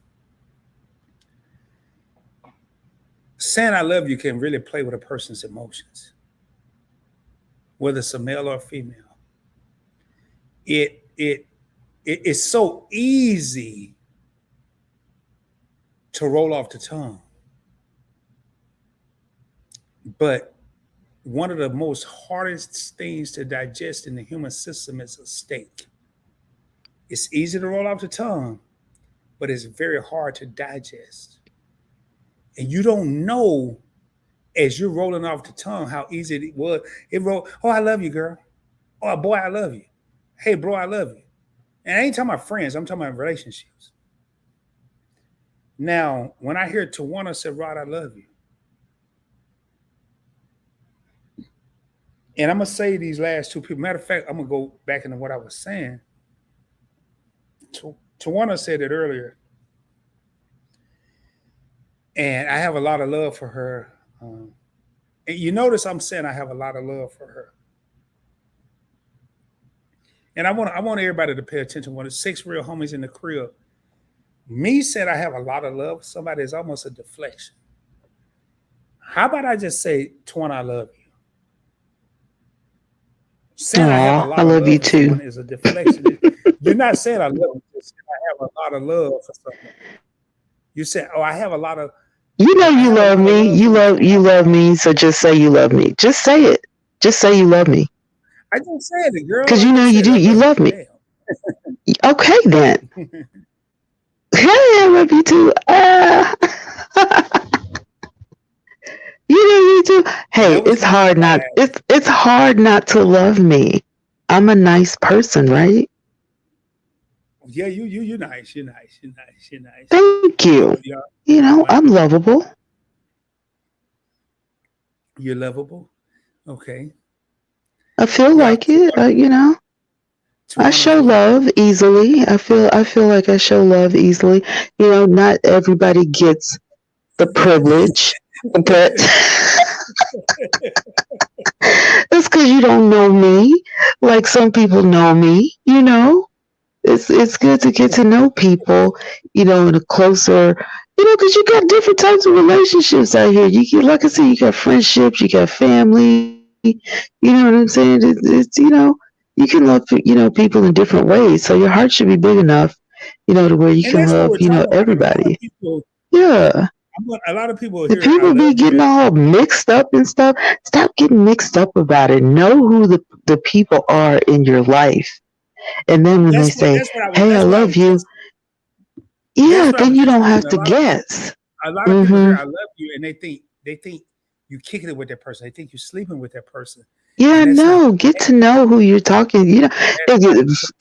saying I love you can really play with a person's emotions, whether it's a male or a female. It's so easy to roll off the tongue. But one of the most hardest things to digest in the human system is a steak. It's easy to roll off the tongue, but it's very hard to digest. And you don't know as you're rolling off the tongue how easy it was. It rolled, oh, I love you, girl. Oh, boy, I love you. Hey, bro, I love you. And I ain't talking about friends. I'm talking about relationships. Now, when I hear Tawana say, Rod, I love you. And I'm going to say these last two people. Matter of fact, I'm going to go back into what I was saying. Tawana said it earlier. And I have a lot of love for her. And you notice I'm saying I have a lot of love for her. And I want everybody to pay attention. When it's 6 real homies in the crib, me said I have a lot of love for somebody is almost a deflection. How about I just say, Tawana, I love you? Saying I have a lot I love you too is a deflection. You're not saying I love you. You're saying I have a lot of love for someone. You said, oh, I have a lot of. You know you love me. You love me. So just say you love me. Just say it. Just say you love me. I just said it, girl. Because you know you do. You love me. Okay then. Hey, I love you too. You know you too. Hey, it's hard not. It's hard not to love me. I'm a nice person, right? Yeah, you're nice. You're nice. Thank you. You know, I'm lovable. You're lovable. Okay. I feel like it. You know, I show love easily. I feel like I show love easily. You know, not everybody gets the privilege, but that's because you don't know me. Like some people know me. You know, it's good to get to know people. You know, in a closer. You know, because you got different types of relationships out here. You get, like I said, you got friendships, you got family. You know what I'm saying? It's you know, you can love people in different ways. So your heart should be big enough, you know, to where you can love everybody. Yeah. A lot of people here. People be getting all mixed up and stuff. Stop getting mixed up about it. Know who the people are in your life, and then when they say, "Hey, I love you," yeah, then you don't have to guess. A lot of people hear "I love you" and they think you kicking it with that person. They think you're sleeping with that person. Yeah, no, get to know who you're talking. You know,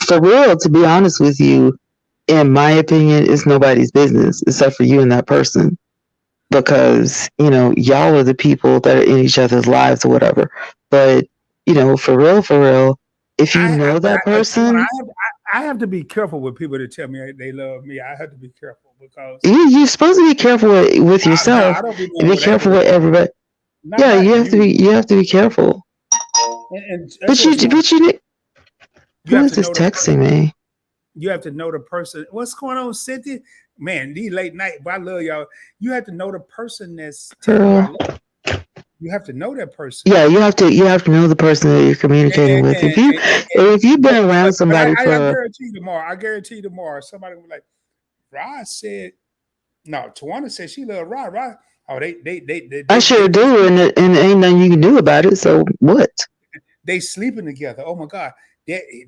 for real, to be honest with you, in my opinion, it's nobody's business except for you and that person. Because, you know, y'all are the people that are in each other's lives or whatever. But, you know, for real, if you know that person. I have to be careful with people that tell me they love me. I have to be careful because. You're supposed to be careful with yourself. I don't be careful with everybody. Yeah, you have to be careful. But you who is this texting me? You have to know the person. What's going on, Cynthia? Man, these late night, but I love y'all. You have to know the person that's girl. You have to know that person. Yeah, you have to know the person that you're communicating with. If you've been around somebody I guarantee you tomorrow, somebody will be like, Rod said, no, Tawana said she loved Rod. Rod. Oh, I sure do, and ain't nothing you can do about it. So what? They sleeping together. Oh my God,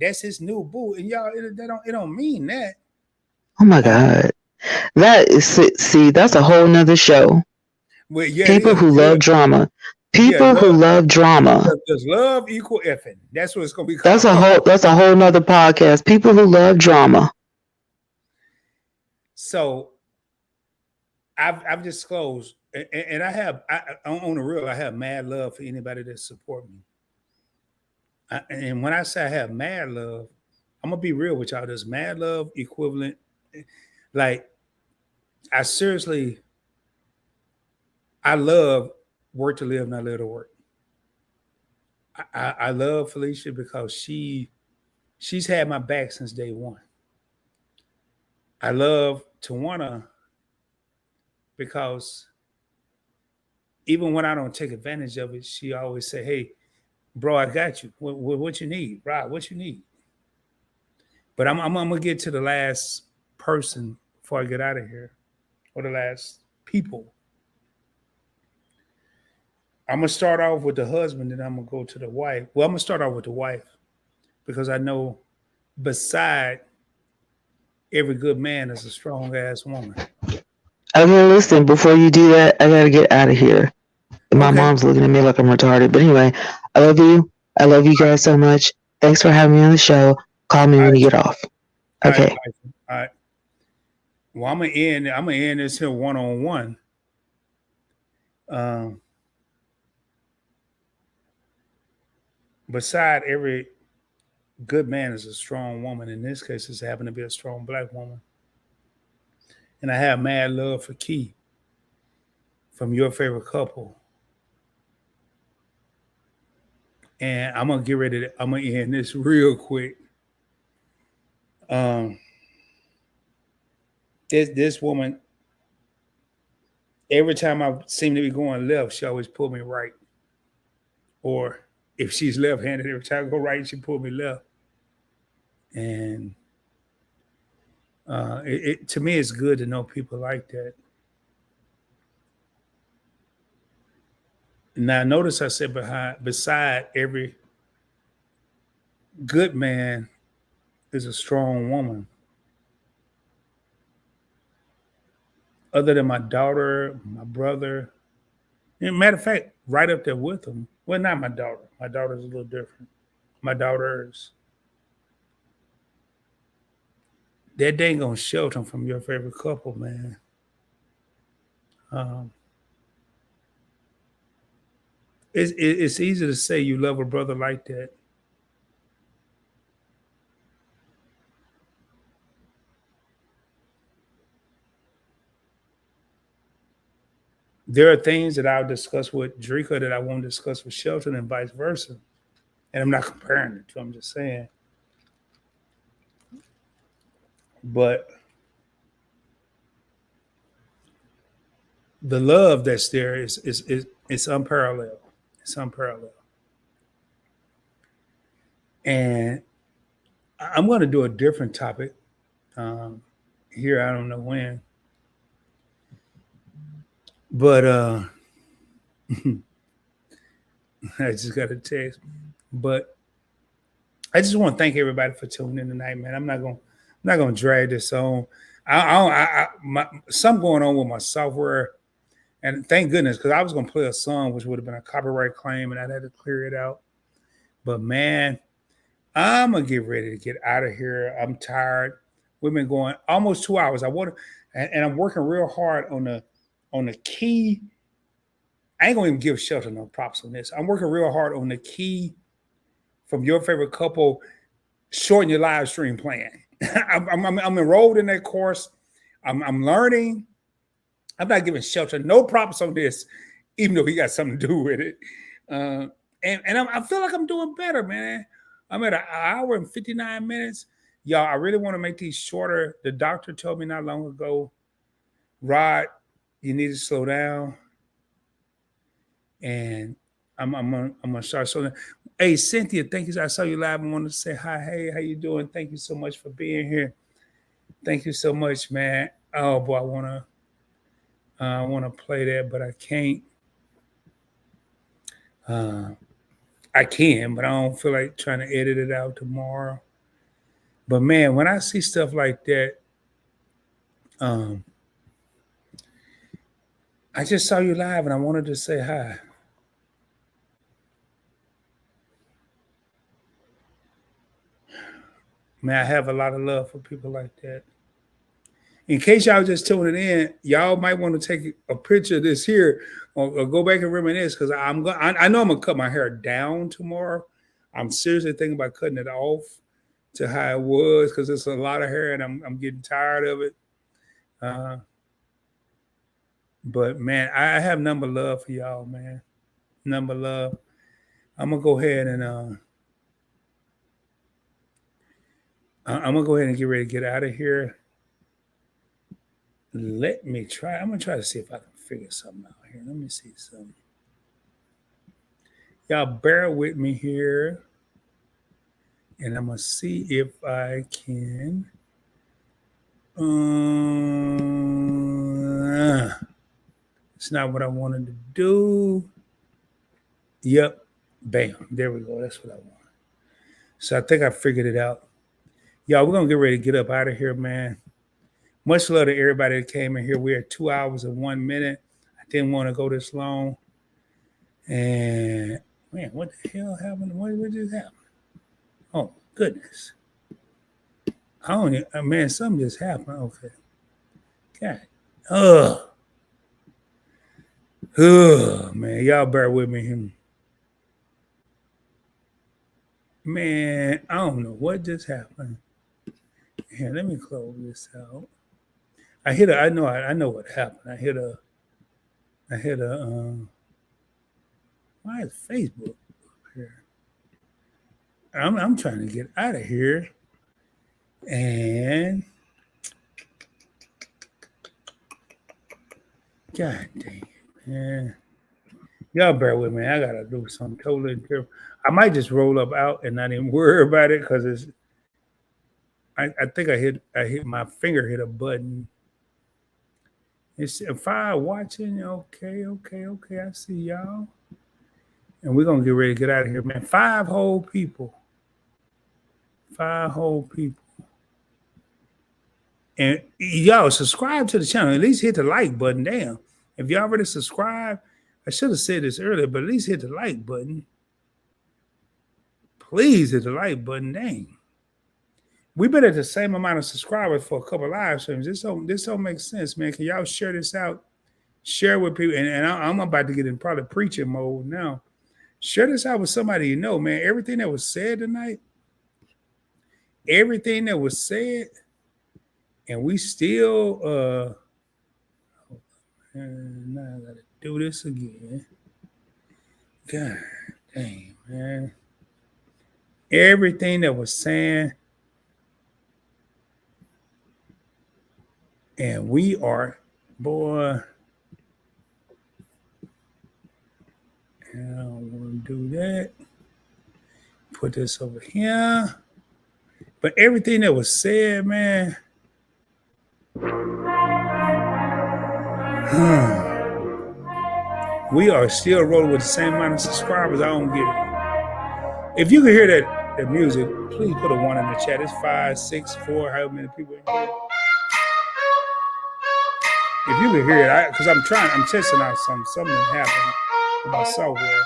that's his new boo, and y'all, it don't mean that. Oh my God, that's a whole nother show. Well, yeah, people who love drama. Who love drama. Does love equal effing? That's what it's gonna be called. That's a whole nother podcast. People who love drama. So I've disclosed, and I on the real, I have mad love for anybody that support me. And when I say I have mad love, I'm gonna be real with y'all. There's mad love equivalent. Like, I love work to live, not live to work. I love Felicia because she's had my back since day one. I love Tawana because even when I don't take advantage of it, she always say, "Hey, bro, I got you. What you need, Rob? What you need?" But I'm gonna get to the last person before I get out of here, or the last people. I'm gonna start off with the husband, and I'm gonna go to the wife. Well, I'm gonna start off with the wife because I know beside every good man is a strong ass woman. Okay, listen, before you do that, I gotta get out of here. My mom's looking at me like I'm retarded. But anyway, I love you. I love you guys so much. Thanks for having me on the show. Call me when you get off. Okay. All right. Well, I'm gonna end this here one-on-one. Beside every good man is a strong woman. In this case, it's happened to be a strong black woman. And I have mad love for Key from Your Favorite Couple. And I'm gonna end this real quick. This woman, every time I seem to be going left, she always pull me right. Or if she's left-handed, every time I go right, she pull me left. And to me, it's good to know people like that. Now, notice I said beside every good man is a strong woman. Other than my daughter, my brother, and matter of fact, right up there with them. Well, not my daughter. My daughter's a little different. My daughters. That ain't gonna shelter them from Your Favorite Couple, man. It's easy to say you love a brother like that. There are things that I'll discuss with Drika that I won't discuss with Shelton and vice versa. And I'm not comparing it to, I'm just saying. But the love that's there is unparalleled. It's unparalleled. And I'm going to do a different topic here. I don't know when. But I just got a text. But I just want to thank everybody for tuning in tonight, man. I'm not gonna drag this on. Something going on with my software, and thank goodness, because I was gonna play a song which would have been a copyright claim, and I'd had to clear it out. But man, I'm gonna get ready to get out of here. I'm tired. We've been going almost 2 hours. And I'm working real hard on the key. I ain't gonna even give Shelton no props on this. I'm working real hard on the key from Your Favorite Couple, shorten your live stream plan. I'm enrolled in that course. I'm learning. I'm not giving Shelton no props on this, even though he got something to do with it. And I feel like I'm doing better, man. I'm at an hour and 59 minutes. Y'all, I really want to make these shorter. The doctor told me not long ago, Rod, you need to slow down. And I'm gonna start. So, hey, Cynthia, thank you. I saw you live. I wanted to say hi. Hey, how you doing? Thank you so much for being here. Thank you so much, man. Oh boy, I wanna play that, but I can't. I can, but I don't feel like trying to edit it out tomorrow. But man, when I see stuff like that, I just saw you live and I wanted to say hi. Man, I have a lot of love for people like that. In case y'all just tuning in, y'all might want to take a picture of this here or go back and reminisce because I know I'm gonna cut my hair down tomorrow. I'm seriously thinking about cutting it off to how it was because it's a lot of hair and I'm getting tired of it. But man, I have number love for y'all, man. Number love. I'm gonna go ahead and I'm gonna go ahead and get ready to get out of here. Let me try. I'm gonna try to see if I can figure something out here. Let me see something. Y'all bear with me here. And I'm gonna see if I can. It's not what I wanted to do. Yep. Bam. There we go. That's what I want. So I think I figured it out. Y'all, we're gonna get ready to get up out of here, man. Much love to everybody that came in here. We're at 2 hours and 1 minute. I didn't want to go this long. And man, what the hell happened? What just happened? Oh goodness. Man, something just happened. Okay. God. Man, y'all bear with me. Man, I don't know what just happened. Here, let me close this out. I know what happened. I hit a why is Facebook up here? I'm trying to get out of here. And God dang it, man. Y'all bear with me. I gotta do something totally different. I might just roll up out and not even worry about it because I think I hit my finger hit a button. It's if I watching, okay. I see y'all. And we're gonna get ready to get out of here, man. 5 whole people. 5 whole people. And y'all subscribe to the channel. At least hit the like button. Damn. If you already subscribed, I should have said this earlier, but at least hit the like button. Please hit the like button. Dang. We've been at the same amount of subscribers for a couple of live streams. This don't make sense, man. Can y'all share this out? Share with people. And I'm about to get in probably preaching mode now. Share this out with somebody you know, man. Everything that was said tonight, everything that was said, and we still and now I gotta do this again. God dang, man. Everything that was saying, and we are, boy. And I don't want to do that. Put this over here. But everything that was said, man. We are still rolling with the same amount of subscribers. I don't get it. If you can hear that music, please put a 1 in the chat. It's 5, 6, 4, however many people in here. If you can hear it, because I'm testing out something that happened with my software.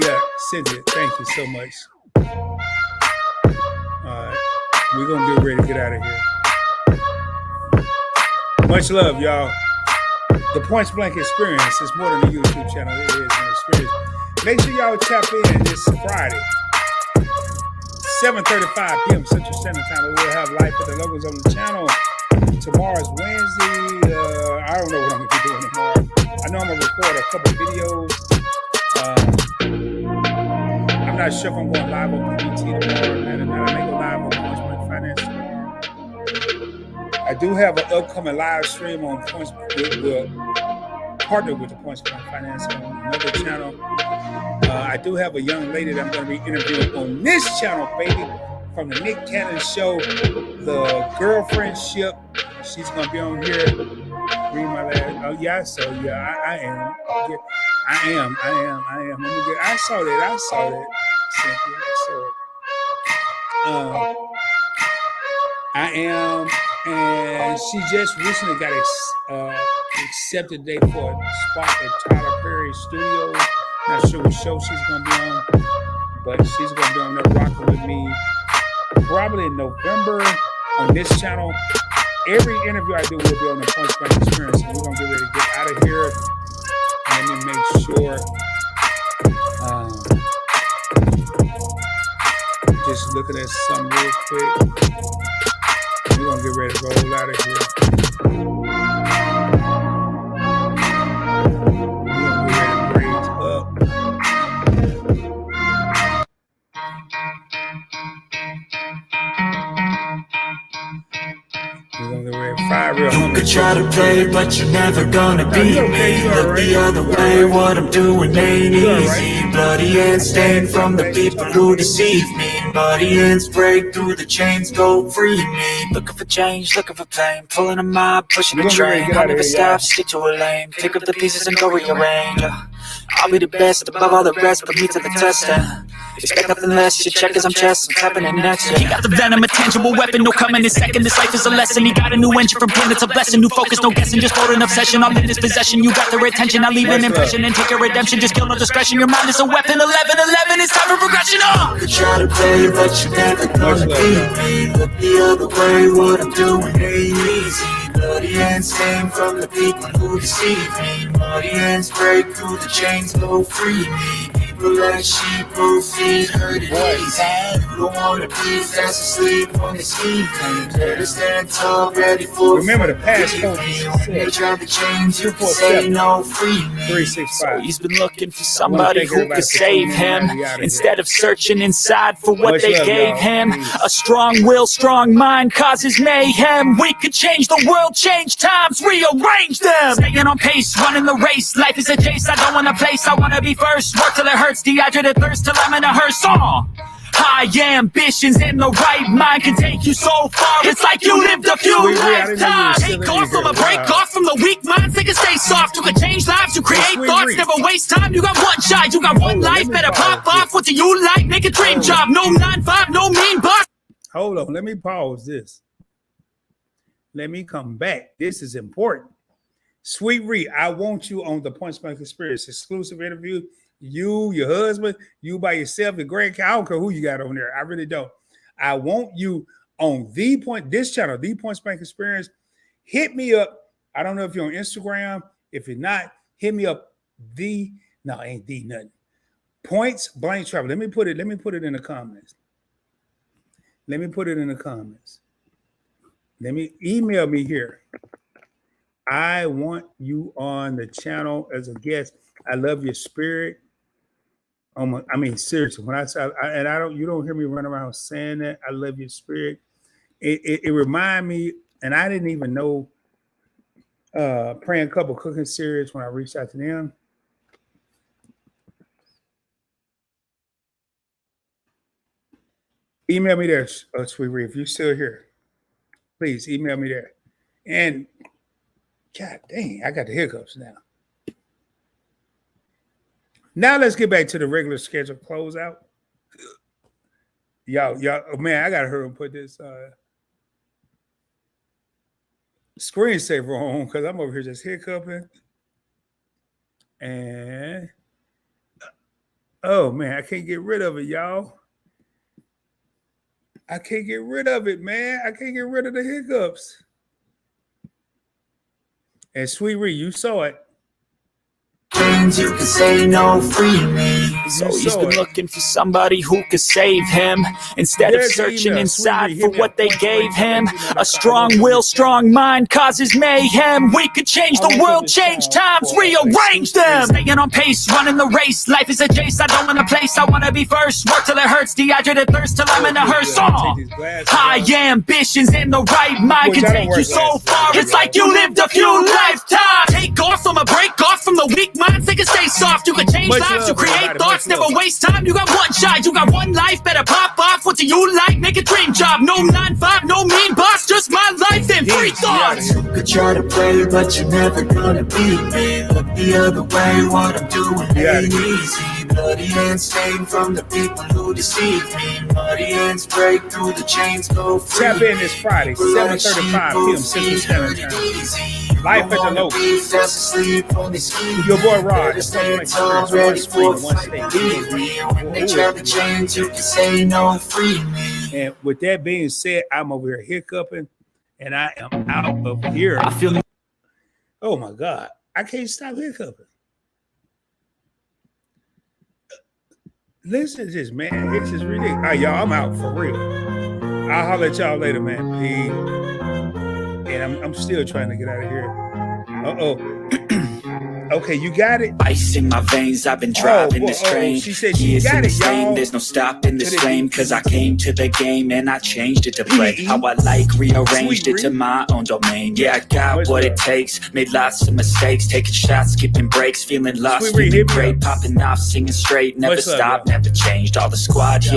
Yeah, Cynthia, thank you so much. We're going to get ready to get out of here. Much love, y'all. The Points Blank Experience is more than a YouTube channel. It is an experience. Make sure y'all tap in this Friday, 7:35 p.m. Central Standard Time. We will have live with the logos on the channel. Tomorrow's Wednesday. I don't know what I'm going to be doing tomorrow. I know I'm going to record a couple videos. I'm not sure if I'm going live on PBT tomorrow. I may go live on Points Blank Finance tomorrow. I do have an upcoming live stream on Points with partner with the Points Blank Finance on another channel. I do have a young lady that I'm going to be interviewing on this channel, baby, from the Nick Cannon Show, the Girlfriendship. She's going to be on here. Read my last. Oh yeah, so yeah, I am. I am. I saw that. Cynthia, I am, and she just recently got accepted date for a spot at Tyler Perry Studios. Not sure what show she's gonna be on, but she's gonna be on there rocking with me probably in November on this channel. Every interview I do will be on the Points Blank Experience, and we're gonna get ready to get out of here. Let me make sure. Just looking at something real quick. We're gonna get ready to roll out of here. We're gonna get ready to raise up. We're gonna get ready to fire real. You could try to play, but you're never gonna beat me. Look the other way, what I'm doing ain't easy. Bloody hands stained from the people who deceive me. Bloody hands break through the chains, go free me. Looking for change, looking for pain, pulling a mob, pushing a train. I'll never stop, stick to a lane. Pick up the pieces and go rearrange. I'll be the best above all the rest, put me to the test. Expect nothing less, your check is I'm chest, I'm tapping it next. He got the venom, a tangible weapon, no coming in second. This life is a lesson, he got a new engine from pain, it's a blessing. New focus, no guessing, just hold an obsession. I'm in his possession, you got their attention. I leave an impression and take a redemption, just kill no discretion. Your mind is a weapon, 11-11, it's time for progression. You could try to play, but you're never gonna beat me. Look the other way, what I'm doing ain't easy. Bloody hands stained from the people who deceive me. Bloody hands break through the chains, go free me. People like sheep, both feet hurt it easy. You don't wanna be fast asleep when they sleep. Better stand tall, ready for. Remember the past code. They try to change, you can say no, free me. 365. So he's been looking for somebody who could save him, instead of searching inside for what they gave him. A strong will, strong mind causes mayhem. We could change the world, change times, rearrange them. Staying on pace, running the race. Life is a chase, I don't want a place, I wanna be first. Work till it hurts, dehydrated thirst till I'm in a hearse. High ambitions in the right mind can take you so far. It's like you lived a few lifetimes. Take off from a break off from the weak mind. Think and stay soft. You can change lives, you create thoughts, never waste time. You got one shot, you got one life. Better pop off. What do you like? Make a dream job. No 9-5, no mean boss. Hold on, let me pause this. Let me come back. This is important. Sweet Ree, I want you on the Points Blank Experience exclusive interview. You, your husband, you by yourself, the grand, I don't care who you got on there. I really don't. I want you on this channel, the Points Blank Experience. Hit me up. I don't know if you're on Instagram. If you're not, hit me up. Ain't nothing. Points Blank Travel. Let me put it in the comments. Let me email me here. I want you on the channel as a guest. I love your spirit. Seriously, when I say, you don't hear me run around saying that. I love your spirit. It remind me, and I didn't even know Praying Couple Cooking Series when I reached out to them. Email me there, Sweet Ree, if you're still here. Please email me there. And God dang, I got the hiccups now. Now let's get back to the regular schedule closeout. Y'all, man, I gotta hurry and put this screensaver on because I'm over here just hiccuping. And oh man, I can't get rid of it, y'all. I can't get rid of it, man. I can't get rid of the hiccups. And Sweet Ree, you saw it. You can say no, free me. So he's been looking for somebody who could save him, instead of searching inside for what they gave him. A strong will, strong mind causes mayhem. We could change the world, change times, rearrange them. Staying on pace, running the race. Life is a chase, I don't want a place. I wanna be first, work till it hurts, dehydrated thirst till I'm in a hearse. High ambitions and the right mind can take you so far. It's like you lived a few lifetimes. Take off from a break off from the weak minds, they can stay soft. You can change lives, you create thoughts, never waste time. You got one shot, you got one life, better pop off. What do you like? Make a dream job. No 9-5, no mean boss, just my life and free thoughts. You could try to play, but you're never gonna beat me. Look the other way, what I'm doing ain't easy. Bloody hands stained from the people who deceive me. Muddy hands break through the chains, go free. Tap in this Friday, 7:35 p.m. Central Standard Time. Life at the local. Your boy Rod. When they try to change, you can say no, free me. And with that being said, I'm over here hiccuping, and I am out of here. I feel. Oh my God, I can't stop hiccuping. Listen to this, man. It's just ridiculous. All right, y'all, I'm out for real. I'll holler at y'all later, man. Peace. And I'm still trying to get out of here. Okay, you got it. Ice in my veins, I've been driving this train. She said she got it, y'all. There's no stopping this flame, cause I came to the game and I changed it to play how I like, rearranged it to my own domain. Yeah, I got what it takes, made lots of mistakes, taking shots, skipping breaks, feeling lost, feeling great, popping off, singing straight, never stopped, never changed. All the squad here